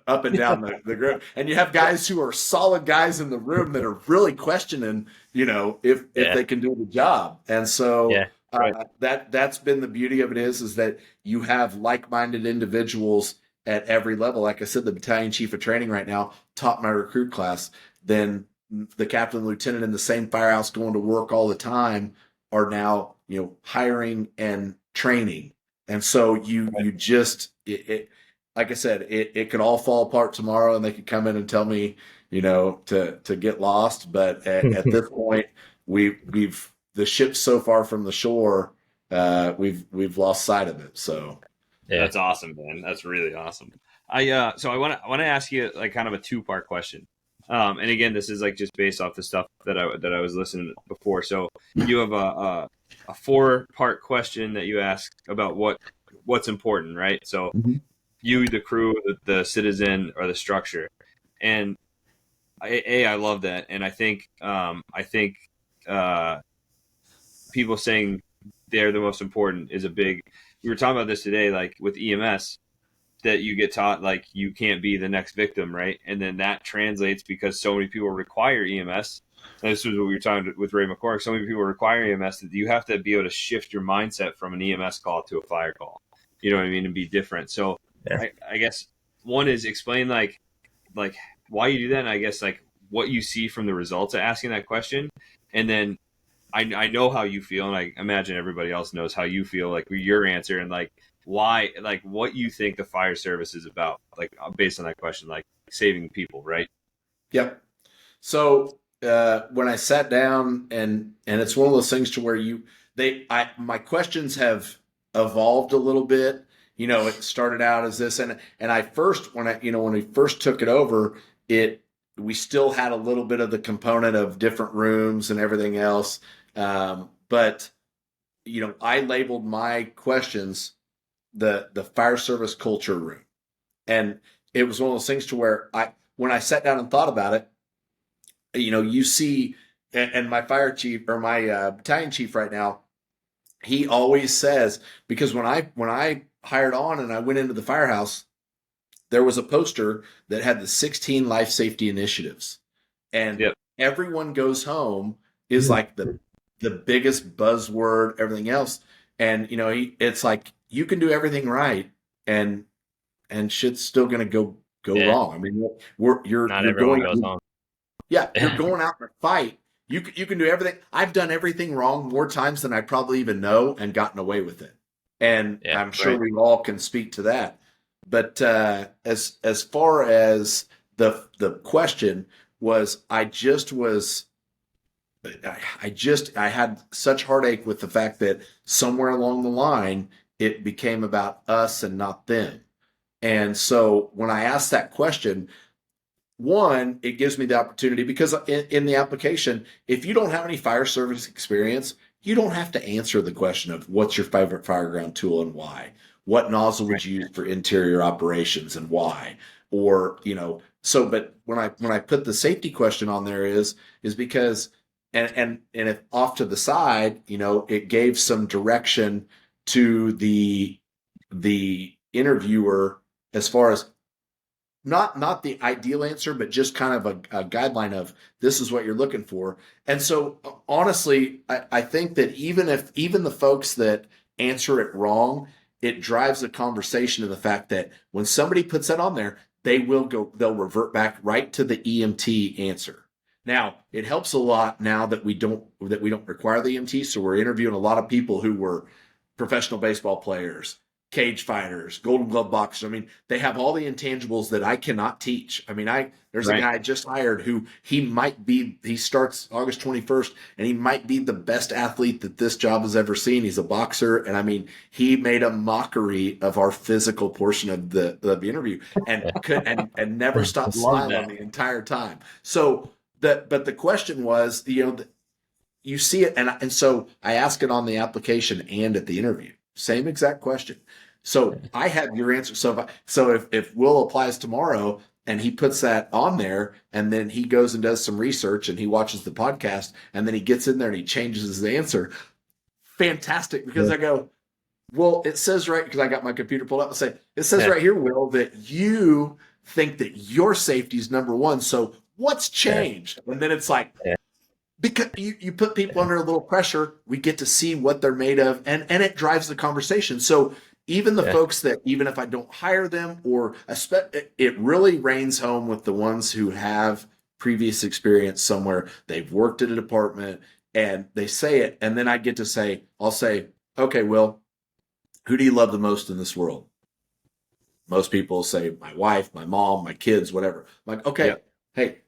up and down the group, and you have guys who are solid guys in the room that are really questioning, if they can do the job. And so that's been the beauty of it is that you have like-minded individuals at every level. Like I said, the battalion chief of training right now taught my recruit class. Then the captain and lieutenant in the same firehouse going to work all the time are now, hiring and training. And so you just, like I said, it could all fall apart tomorrow and they could come in and tell me, to get lost. But at this point, we've the ship's so far from the shore, we've lost sight of it. So that's awesome, man. That's really awesome. So I want to ask you like kind of a 2-part question. And again, this is like just based off the stuff that I was listening to before. So you have a 4-part question that you ask about what's important, right? So you, the crew, the citizen, or the structure. And I love that, and I think people saying they're the most important is a big. We were talking about this today, like with EMS, that you get taught like you can't be the next victim, right? And then that translates because so many people require EMS. And this was what we were talking with Ray McCormick. So many people require EMS that you have to be able to shift your mindset from an EMS call to a fire call. You know what I mean? And be different. So I guess one is explain like why you do that, and I guess like what you see from the results of asking that question. And then I know how you feel, and I imagine everybody else knows how you feel, like your answer, and like why, like what you think the fire service is about, like based on that question, like saving people, right? Yep. So when I sat down, and it's one of those things to where my questions have evolved a little bit. It started out as this, and I first, when we first took it over, we still had a little bit of the component of different rooms and everything else. But I labeled my questions the fire service culture room. And it was one of those things to where when I sat down and thought about it, you see, and my fire chief, or my battalion chief right now, he always says, because when I hired on and I went into the firehouse, there was a poster that had the 16 life safety initiatives, and everyone goes home is like the biggest buzzword, everything else. And, it's like, you can do everything right and shit's still going to go wrong. I mean, you're going goes home. Yeah. You're going out in a fight. You can do everything. I've done everything wrong more times than I probably even know and gotten away with it. And I'm sure we all can speak to that. But as far as the question was, I had such heartache with the fact that somewhere along the line it became about us and not them. And so when I asked that question, one, it gives me the opportunity, because in the application, if you don't have any fire service experience, you don't have to answer the question of what's your favorite fireground tool and why. What nozzle would you use for interior operations and why? Or, but when I put the safety question on there is because, and if off to the side, it gave some direction to the interviewer as far as not the ideal answer, but just kind of a guideline of this is what you're looking for. And so honestly, I think that even the folks that answer it wrong, it drives the conversation to the fact that when somebody puts that on there, they'll revert back right to the EMT answer. Now, it helps a lot now that we don't require the EMT. So we're interviewing a lot of people who were professional baseball players, cage fighters, Golden Glove boxers. I mean, they have all the intangibles that I cannot teach. I mean, there's a guy I just hired who he starts August 21st, and he might be the best athlete that this job has ever seen. He's a boxer. And I mean, he made a mockery of our physical portion of the interview and never stopped smiling the entire time. So but the question was, you see it. And so I ask it on the application and at the interview, same exact question. So I have your answer. So if Will applies tomorrow and he puts that on there, and then he goes and does some research, and he watches the podcast, and then he gets in there and he changes his answer. Fantastic, because I go, well, it says right, because I got my computer pulled up and say, it says right here, Will, that you think that your safety is number one. So what's changed? And then it's like, because you put people under a little pressure, we get to see what they're made of, and it drives the conversation. So even the folks that, even if I don't hire them, or it really rains home with the ones who have previous experience somewhere. They've worked at a department and they say it, and then I get to say, I'll say, okay, Will, who do you love the most in this world? Most people say my wife, my mom, my kids, whatever. I'm like, okay, hey,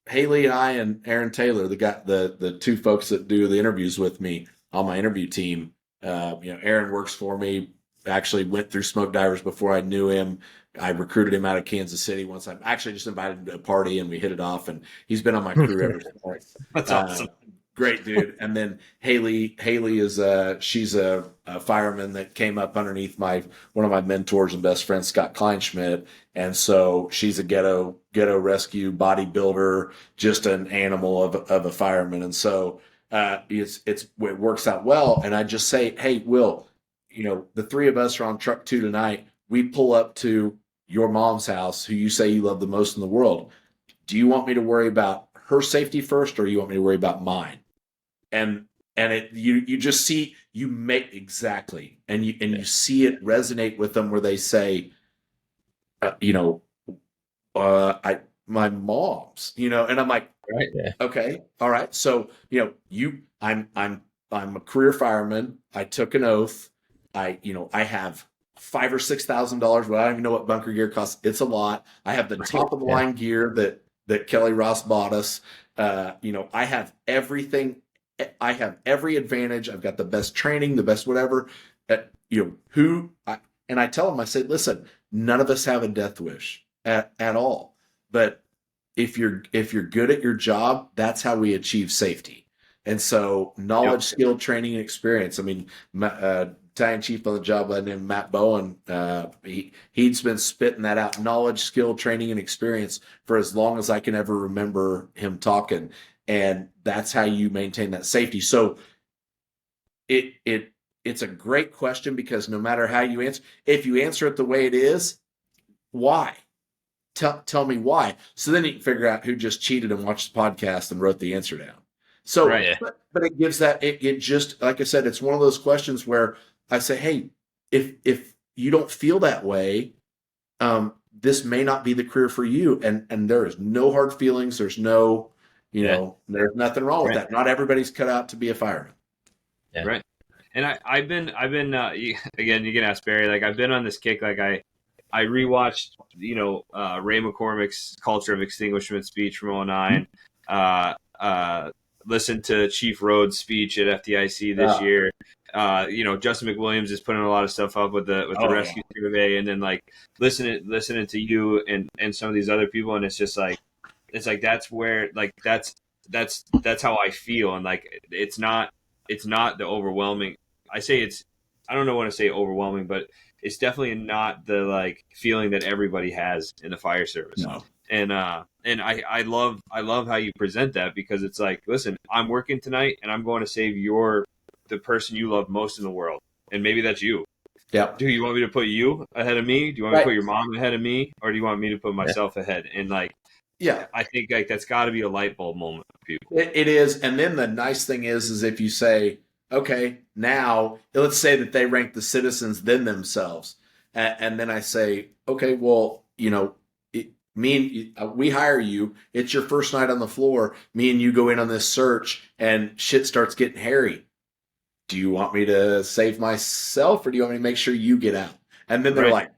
Haley and I and Aaron Taylor, the two folks that do the interviews with me on my interview team. Aaron works for me. Actually went through Smoke Divers before I knew him. I recruited him out of Kansas City once. I actually just invited him to a party and we hit it off, and he's been on my crew ever since. That's awesome. Great dude. And then Haley is she's a fireman that came up underneath one of my mentors and best friends, Scott Kleinschmidt. And so she's a ghetto rescue bodybuilder, just an animal of a fireman. And so it works out well. And I just say, hey, Will, the three of us are on truck 2 tonight. We pull up to your mom's house, who you say you love the most in the world. Do you want me to worry about her safety first, or you want me to worry about mine? And you just see, you make exactly, and you see it resonate with them, where they say, my mom's, and I'm like, right, okay, all right. So, I'm a career fireman. I took an oath. I have $5,000 or $6,000. Well, I don't even know what bunker gear costs. It's a lot. I have the top of the line gear that Kelly Ross bought us. I have everything. I have every advantage. I've got the best training, the best whatever. And I tell them, I say, listen, none of us have a death wish at all. But if you're good at your job, that's how we achieve safety. And so knowledge, skill, training, and experience. I mean, battalion chief on the job by the name of Matt Bowen, he's been spitting that out: knowledge, skill, training, and experience for as long as I can ever remember him talking. And that's how you maintain that safety. So it's a great question, because no matter how you answer, if you answer it the way it is, why? Tell me why. So then you can figure out who just cheated and watched the podcast and wrote the answer down. So, but it gives that, it just, like I said, it's one of those questions where I say, hey, if you don't feel that way, this may not be the career for you. And there is no hard feelings. There's no, there's nothing wrong with that. Not everybody's cut out to be a fireman. Yeah. Right. And I've been again, you can ask Barry, like, I've been on this kick. Like I rewatched, Ray McCormick's Culture of Extinguishment speech from 2009. Listened to Chief Rhodes' speech at FDIC this year. Justin McWilliams is putting a lot of stuff up with the rescue survey, and then like listening to you and some of these other people, and it's just like, that's where, like, that's how I feel. And like, it's not the overwhelming. I don't know what to say overwhelming, but it's definitely not the like feeling that everybody has in the fire service. No. And I love how you present that, because it's like, listen, I'm working tonight and I'm going to save the person you love most in the world. And maybe that's you. Yeah. Do you want me to put you ahead of me? Do you want me to put your mom ahead of me? Or do you want me to put myself ahead? And like, I think like that's got to be a light bulb moment for people. It is. And then the nice thing is if you say, okay, now let's say that they rank the citizens then themselves. And then I say, okay, well, we hire you. It's your first night on the floor. Me and you go in on this search and shit starts getting hairy. Do you want me to save myself, or do you want me to make sure you get out? And then they're like,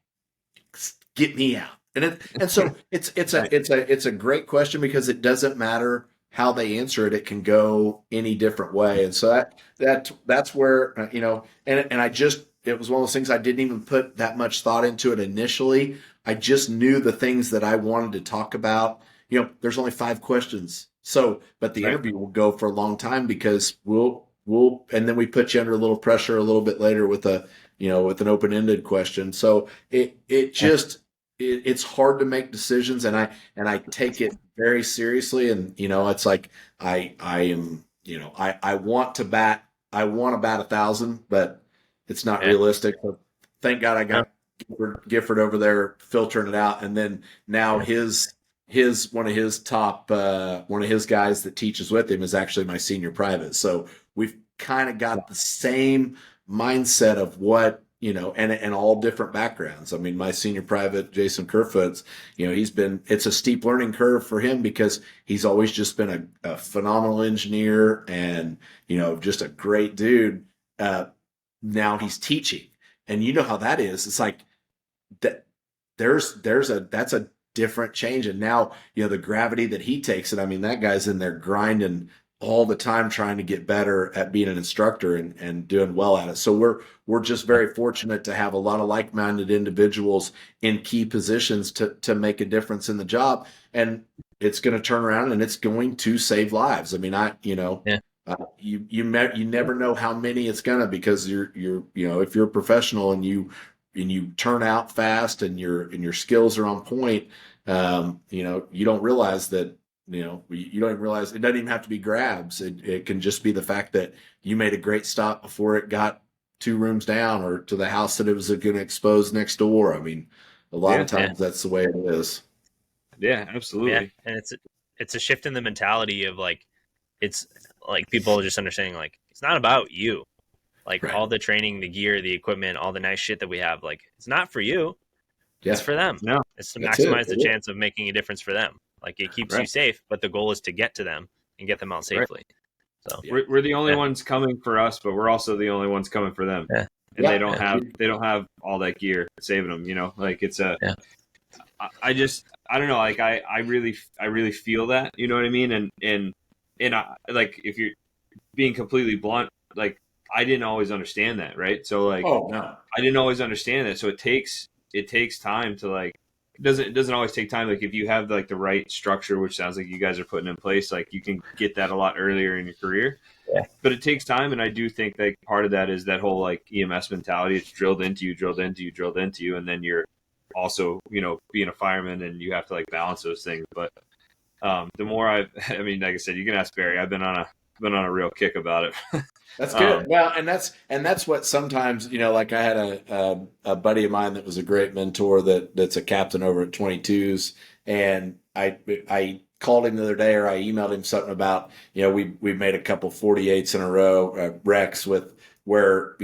get me out. And so it's a great question, because it doesn't matter how they answer it. It can go any different way. And so that's where, and it was one of those things I didn't even put that much thought into it initially. I just knew the things that I wanted to talk about. There's only 5 questions. So, but the interview will go for a long time, because and then we put you under a little pressure a little bit later with with an open-ended question. So it just, it's hard to make decisions, and I take it very seriously. And it's like I am, I want to bat 1,000, but it's not realistic. But thank God I got Gifford over there filtering it out, and then now his one of his top one of his guys that teaches with him is actually my senior private. So we've kind of got the same mindset of what, and all different backgrounds. I mean, my senior private, Jason Kerfoot's, it's a steep learning curve for him because he's always just been a phenomenal engineer and, just a great dude. Now he's teaching, and you know how that is. It's like that that's a different change. And now, the gravity that he takes it, I mean, that guy's in there grinding all the time trying to get better at being an instructor and doing well at it. So we're just very fortunate to have a lot of like-minded individuals in key positions to make a difference in the job. And it's going to turn around and it's going to save lives. I mean, you never know how many it's going to, because you're if you're a professional and you turn out fast and your skills are on point, you don't realize that. You don't even realize it doesn't even have to be grabs. It can just be the fact that you made a great stop before it got 2 rooms down or to the house that it was going to expose next door. I mean, a lot of times that's the way it is. Yeah, absolutely. Yeah. And it's a shift in the mentality of it's like people just understanding it's not about you. All the training, the gear, the equipment, all the nice shit that we have, it's not for you. Yeah. It's for them. No, it's to maximize the chance of making a difference for them. It keeps you safe, but the goal is to get to them and get them out safely. So we're the only ones coming for us, but we're also the only ones coming for them. Yeah. And they don't have all that gear saving them. It's a. Yeah. I don't know. I really feel that. You know what I mean? And if you're being completely blunt, I didn't always understand that, right? So I didn't always understand that. So it takes time to it doesn't always take time. If you have the right structure, which sounds like you guys are putting in place, you can get that a lot earlier in your career. Yeah. But it takes time, and I do think part of that is that whole EMS mentality. It's drilled into you, and then you're also being a fireman, and you have to balance those things. But the more like I said, you can ask Barry. I've been on a real kick about it. That's good. Well, and that's what sometimes, I had a buddy of mine that was a great mentor that's a captain over at 22s. And I called him the other day, or I emailed him something about, we made a couple 48s in a row, wrecks where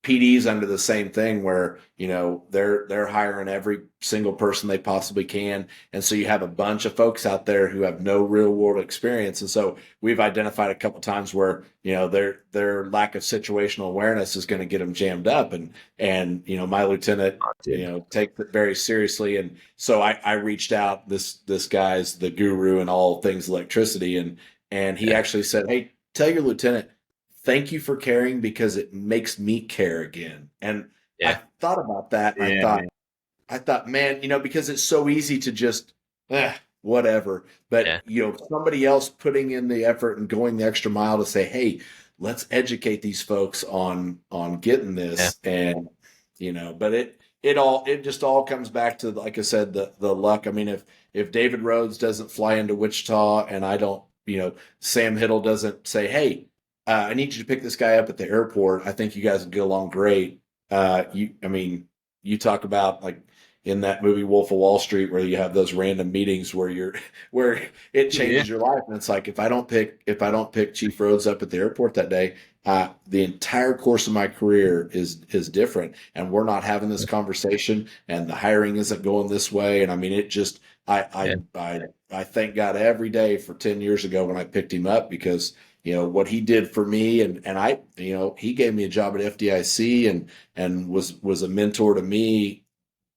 PD's under the same thing where, they're hiring every single person they possibly can. And so you have a bunch of folks out there who have no real world experience. And so we've identified a couple times where, their lack of situational awareness is going to get them jammed up. And my lieutenant, takes it very seriously. And so I reached out, this guy's the guru in all things electricity. And he actually said, "Hey, tell your lieutenant, thank you for caring, because it makes me care again." And I thought about that. And I thought, man, because it's so easy to just, whatever. But, somebody else putting in the effort and going the extra mile to say, hey, let's educate these folks on getting this. Yeah. And, but it just all comes back to, like I said, the luck. I mean, if David Rhodes doesn't fly into Wichita and I don't, Sam Hiddle doesn't say, hey, I need you to pick this guy up at the airport, I think you guys would get along great. You talk about in that movie Wolf of Wall Street, where you have those random meetings where it changes your life. And it's if I don't pick Chief Rhodes up at the airport that day, the entire course of my career is different. And we're not having this conversation, and the hiring isn't going this way. And it just, I thank God every day for 10 years ago when I picked him up, because what he did for me, and I, he gave me a job at FDIC and was a mentor to me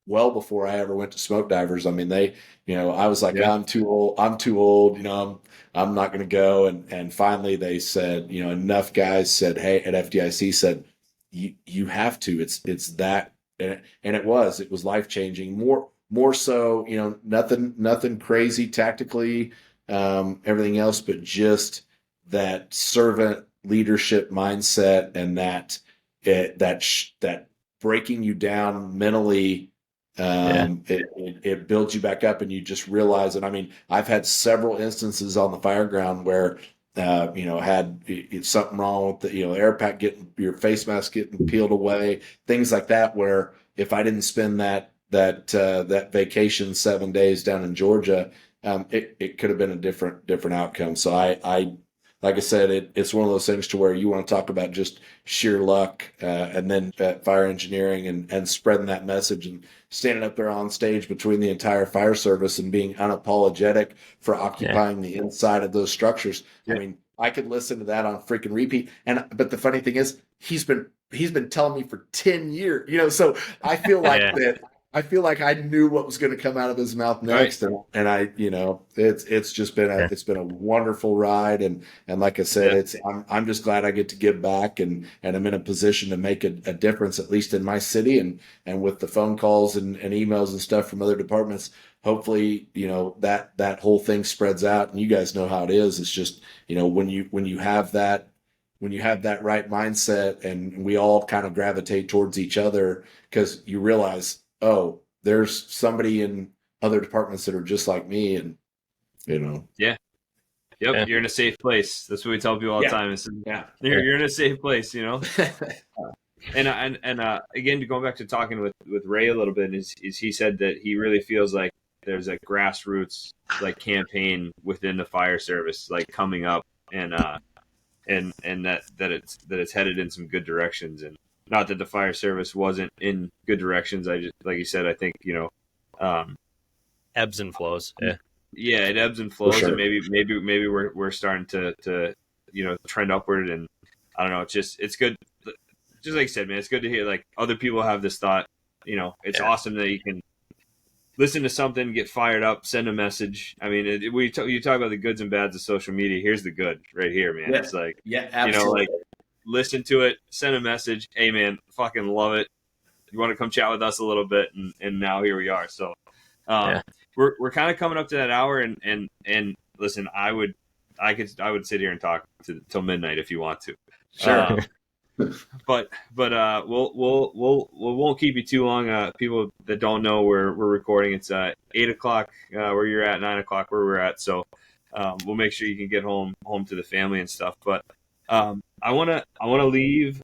well before I ever went to smoke divers. I was like, I'm too old, I'm not going to go. And finally they said, enough guys said, hey, at FDIC said, you have to, it's that. And it was life-changing, more so, nothing crazy tactically, everything else, but just that servant leadership mindset, and that breaking you down mentally, It builds you back up, and you just realize it. I mean, I've had several instances on the fire ground where, had it's something wrong with the, air pack getting, your face mask getting peeled away, things like that, where if I didn't spend that vacation 7 days down in Georgia, it could have been a different outcome. So I like I said, it's one of those things to where you want to talk about just sheer luck, and then fire engineering and spreading that message and standing up there on stage between the entire fire service and being unapologetic for occupying the inside of those structures. I mean, I could listen to that on freaking repeat. But the funny thing is, he's been telling me for 10 years, so I feel like that. I feel like I knew what was going to come out of his mouth next, and I, it's just been it's been a wonderful ride, and like I said, I'm just glad I get to give back, and I'm in a position to make a difference, at least in my city, and with the phone calls and emails and stuff from other departments. Hopefully, that whole thing spreads out, and you guys know how it is. It's just, when you have that right mindset, and we all kind of gravitate towards each other, because you realize, oh, there's somebody in other departments that are just like me, and you're in a safe place. That's what we tell people all the time. You're in a safe place, and again, going back to talking with Ray a little bit, is he said that he really feels like there's a grassroots campaign within the fire service coming up, and that it's headed in some good directions. And not that the fire service wasn't in good directions. I just, like you said, I think, ebbs and flows. Yeah, it ebbs and flows, sure. and maybe we're starting to trend upward. And I don't know, it's good. Just like you said, man, it's good to hear other people have this thought. It's awesome that you can listen to something, get fired up, send a message. I mean, you talk about the goods and bads of social media. Here's the good right here, man. Yeah. It's Absolutely. Listen to it, send a message. Hey, man, fucking love it. You want to come chat with us a little bit, and now here we are. So, we're kind of coming up to that hour, and listen, I would sit here and talk till midnight if you want to. Sure. But we won't keep you too long. People that don't know, we're recording. It's 8:00 where you're at, 9:00 where we're at. So we'll make sure you can get home to the family and stuff. But I wanna leave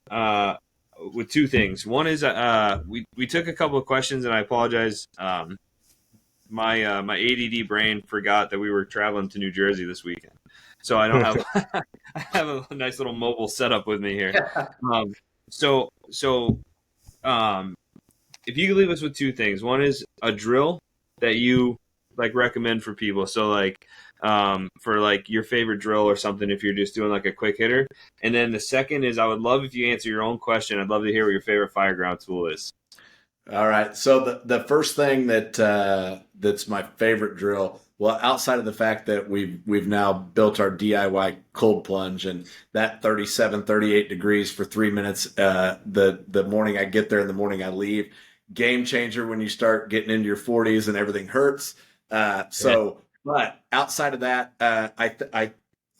with two things. One is we took a couple of questions, and I apologize. My ADD brain forgot that we were traveling to New Jersey this weekend, so I don't have I have a nice little mobile setup with me here. So if you could leave us with two things. One is a drill that you recommend for people. So for your favorite drill or something, if you're just doing a quick hitter. And then the second is, I would love if you answer your own question. I'd love to hear what your favorite fireground tool is. All right. So the first thing that's my favorite drill, well, outside of the fact that we've now built our DIY cold plunge, and that 37, 38 degrees for 3 minutes, the morning I get there and the morning I leave, game changer when you start getting into your 40s and everything hurts. But outside of that,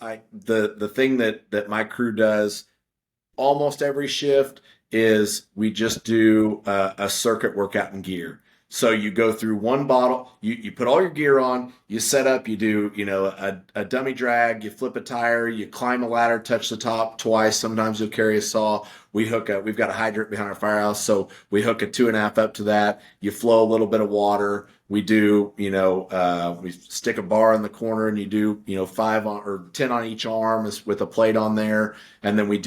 the thing that my crew does almost every shift is we just do a circuit workout in gear. So you go through one bottle, you put all your gear on, you set up, you do, a dummy drag, you flip a tire, you climb a ladder, touch the top twice. Sometimes you'll carry a saw. We've got a hydrant behind our firehouse, so we hook a 2.5 up to that. You flow a little bit of water. We do, we stick a bar in the corner, and you do, 5 or 10 on each arm with a plate on there. And then we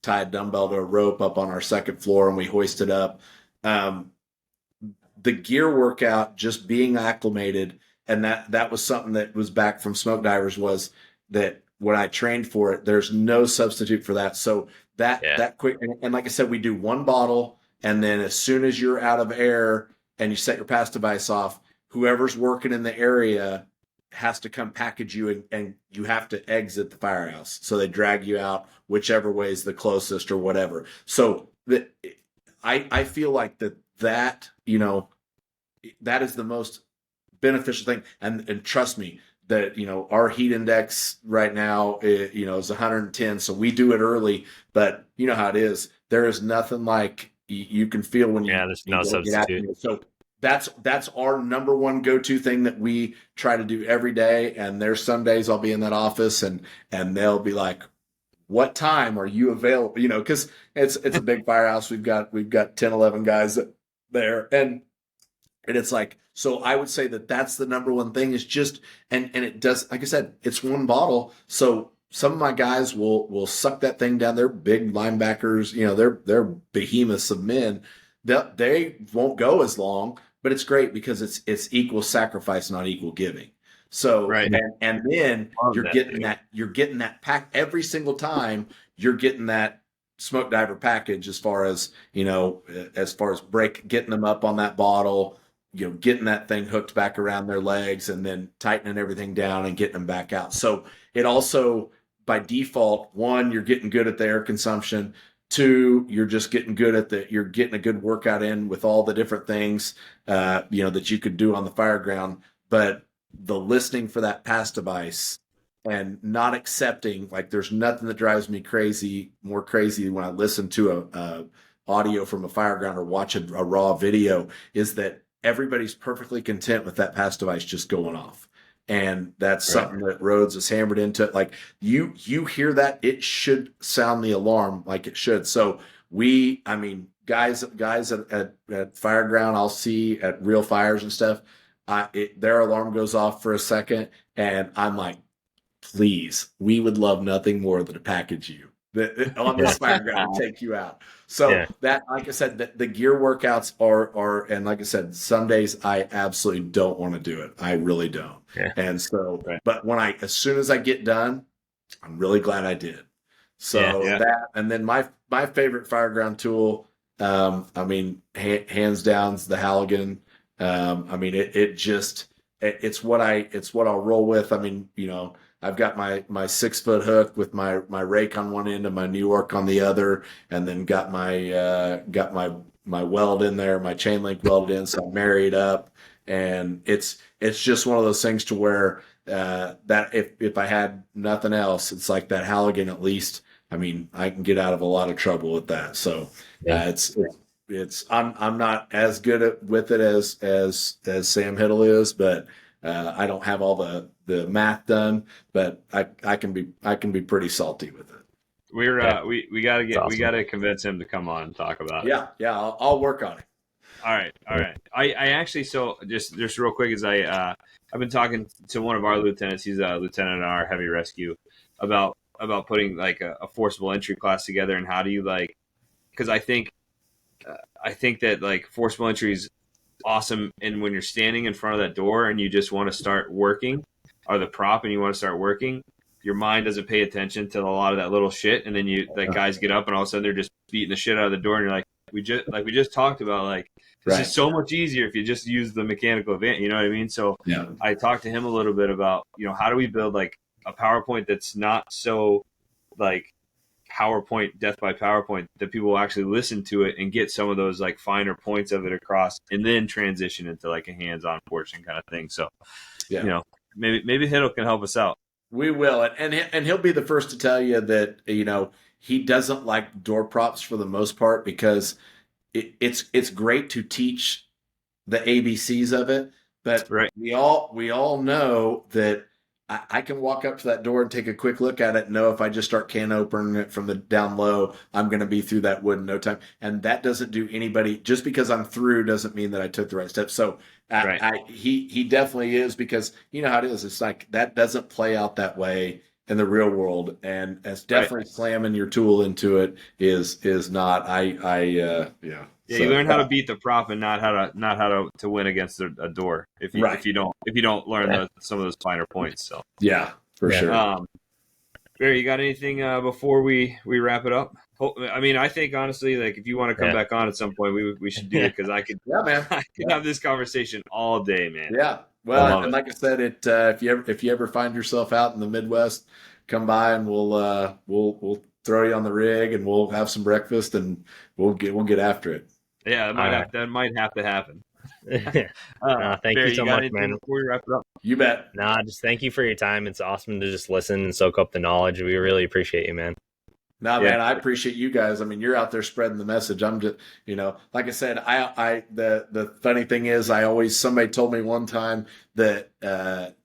tie a dumbbell to a rope up on our second floor, and we hoist it up. The gear workout, just being acclimated, and that was something that was back from smoke divers, was that when I trained for it, there's no substitute for that. So that quick, and like I said, we do one bottle, and then as soon as you're out of air and you set your pass device off, whoever's working in the area has to come package you, and you have to exit the firehouse. So they drag you out whichever way is the closest or whatever. So I feel like that that is the most beneficial thing. And trust me, that, our heat index right now, is 110. So we do it early, but you know how it is. There is nothing like you can feel when there's no substitute. So that's our number one go-to thing that we try to do every day. And there's some days I'll be in that office and they'll be like, what time are you available? You know, because it's a big firehouse. We've got 10, 11 guys there, and it's like, so I would say that that's the number one thing is just, and it does, like I said, it's one bottle. So some of my guys will suck that thing down. They're big linebackers, you know, they're behemoths of men. They won't go as long, but it's great because it's equal sacrifice, not equal giving. So, Right. and then you're that, getting that pack every single time. You're getting that smoke diver package as far as, you know, getting them up on that bottle, you know, getting that thing hooked back around their legs and then tightening everything down and getting them back out. So it also, by default, one, you're getting good at the air consumption. Two, you're just getting good at you're getting a good workout in with all the different things, you know, that you could do on the fire ground. But the listening for that pass device and not accepting, like, there's nothing that drives me more crazy when I listen to a audio from a fire ground or watch a raw video, is that everybody's perfectly content with that pass device just going off. And that's something that Rhodes has hammered into. Like, you hear that, it should sound the alarm like it should. So guys at fire ground, I'll see at real fires and stuff, their alarm goes off for a second, and I'm like, please, we would love nothing more than to package you on this fire ground and take you out. So that, like I said, the gear workouts are, and like I said, some days I absolutely don't want to do it. I really don't. Yeah. And so, but as soon as I get done, I'm really glad I did. So that, and then my favorite fire ground tool, hands down, is the Halligan. It's what I'll roll with. I mean, you know, I've got my 6 foot hook with my rake on one end and my New York on the other, and then got my weld in there, my chain link welded in, so I'm married up. And it's just one of those things to where that if I had nothing else, it's like that Halligan, at least, I mean, I can get out of a lot of trouble with that. So I'm not as good with it as Sam Hiddle is, but I don't have all the math done, but I can be pretty salty with it. We gotta convince him to come on and talk about it. Yeah, I'll work on it. All right. I actually, so just real quick, is I've been talking to one of our lieutenants. He's a lieutenant in our heavy rescue about putting like a forcible entry class together, and how do you, like, because I think that, like, forcible entry is awesome, and when you're standing in front of that door and you just want to start working, or the prop, and you want to start working, your mind doesn't pay attention to a lot of that little shit, and then guys get up and all of a sudden they're just beating the shit out of the door, and you're like, we just talked about, like, this is so much easier if you just use the mechanical event, you know what I mean? So I talked to him a little bit about, you know, how do we build like a PowerPoint that's not so like PowerPoint, death by PowerPoint, that people will actually listen to it and get some of those like finer points of it across, and then transition into like a hands-on portion kind of thing. So, you know, maybe Hiddle can help us out. We will, and he'll be the first to tell you that, you know, he doesn't like door props for the most part, because it's great to teach the ABCs of it, but we all know that I can walk up to that door and take a quick look at it and know if I just start can opening it from the down low, I'm going to be through that wood in no time. And that doesn't do anybody. Just because I'm through doesn't mean that I took the right step. So he definitely is, because you know how it is. It's like, that doesn't play out that way in the real world, and it's definitely slamming your tool into it is not. You learn how to beat the prop, and not how to win against a door if you don't learn some of those finer points. So for sure. Barry, you got anything before we wrap it up? I mean, I think honestly, like, if you want to come back on at some point, we should do it, because I could have this conversation all day, man. Yeah. Well, and like I said, if you ever find yourself out in the Midwest, come by and we'll throw you on the rig, and we'll have some breakfast, and we'll get after it. Yeah, that might have to happen. Thank Barry, you so much, man. Before we wrap it up, you bet. Just thank you for your time. It's awesome to just listen and soak up the knowledge. We really appreciate you, man. No, Yeah. man, I appreciate you guys. I mean, you're out there spreading the message. I'm just, like I said, the funny thing is, somebody told me one time that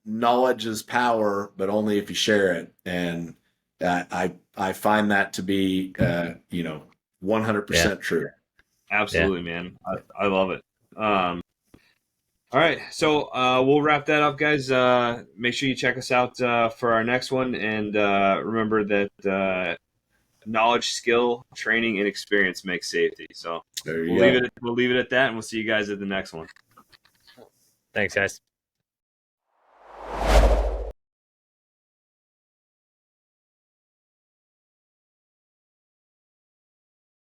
knowledge is power, but only if you share it. And I find that to be, 100% true. Absolutely, man. I love it. All right, so we'll wrap that up, guys. Make sure you check us out for our next one, and remember that knowledge, skill, training, and experience makes safety. So There you we'll go. leave it at that, and we'll see you guys at the next one. Thanks, guys.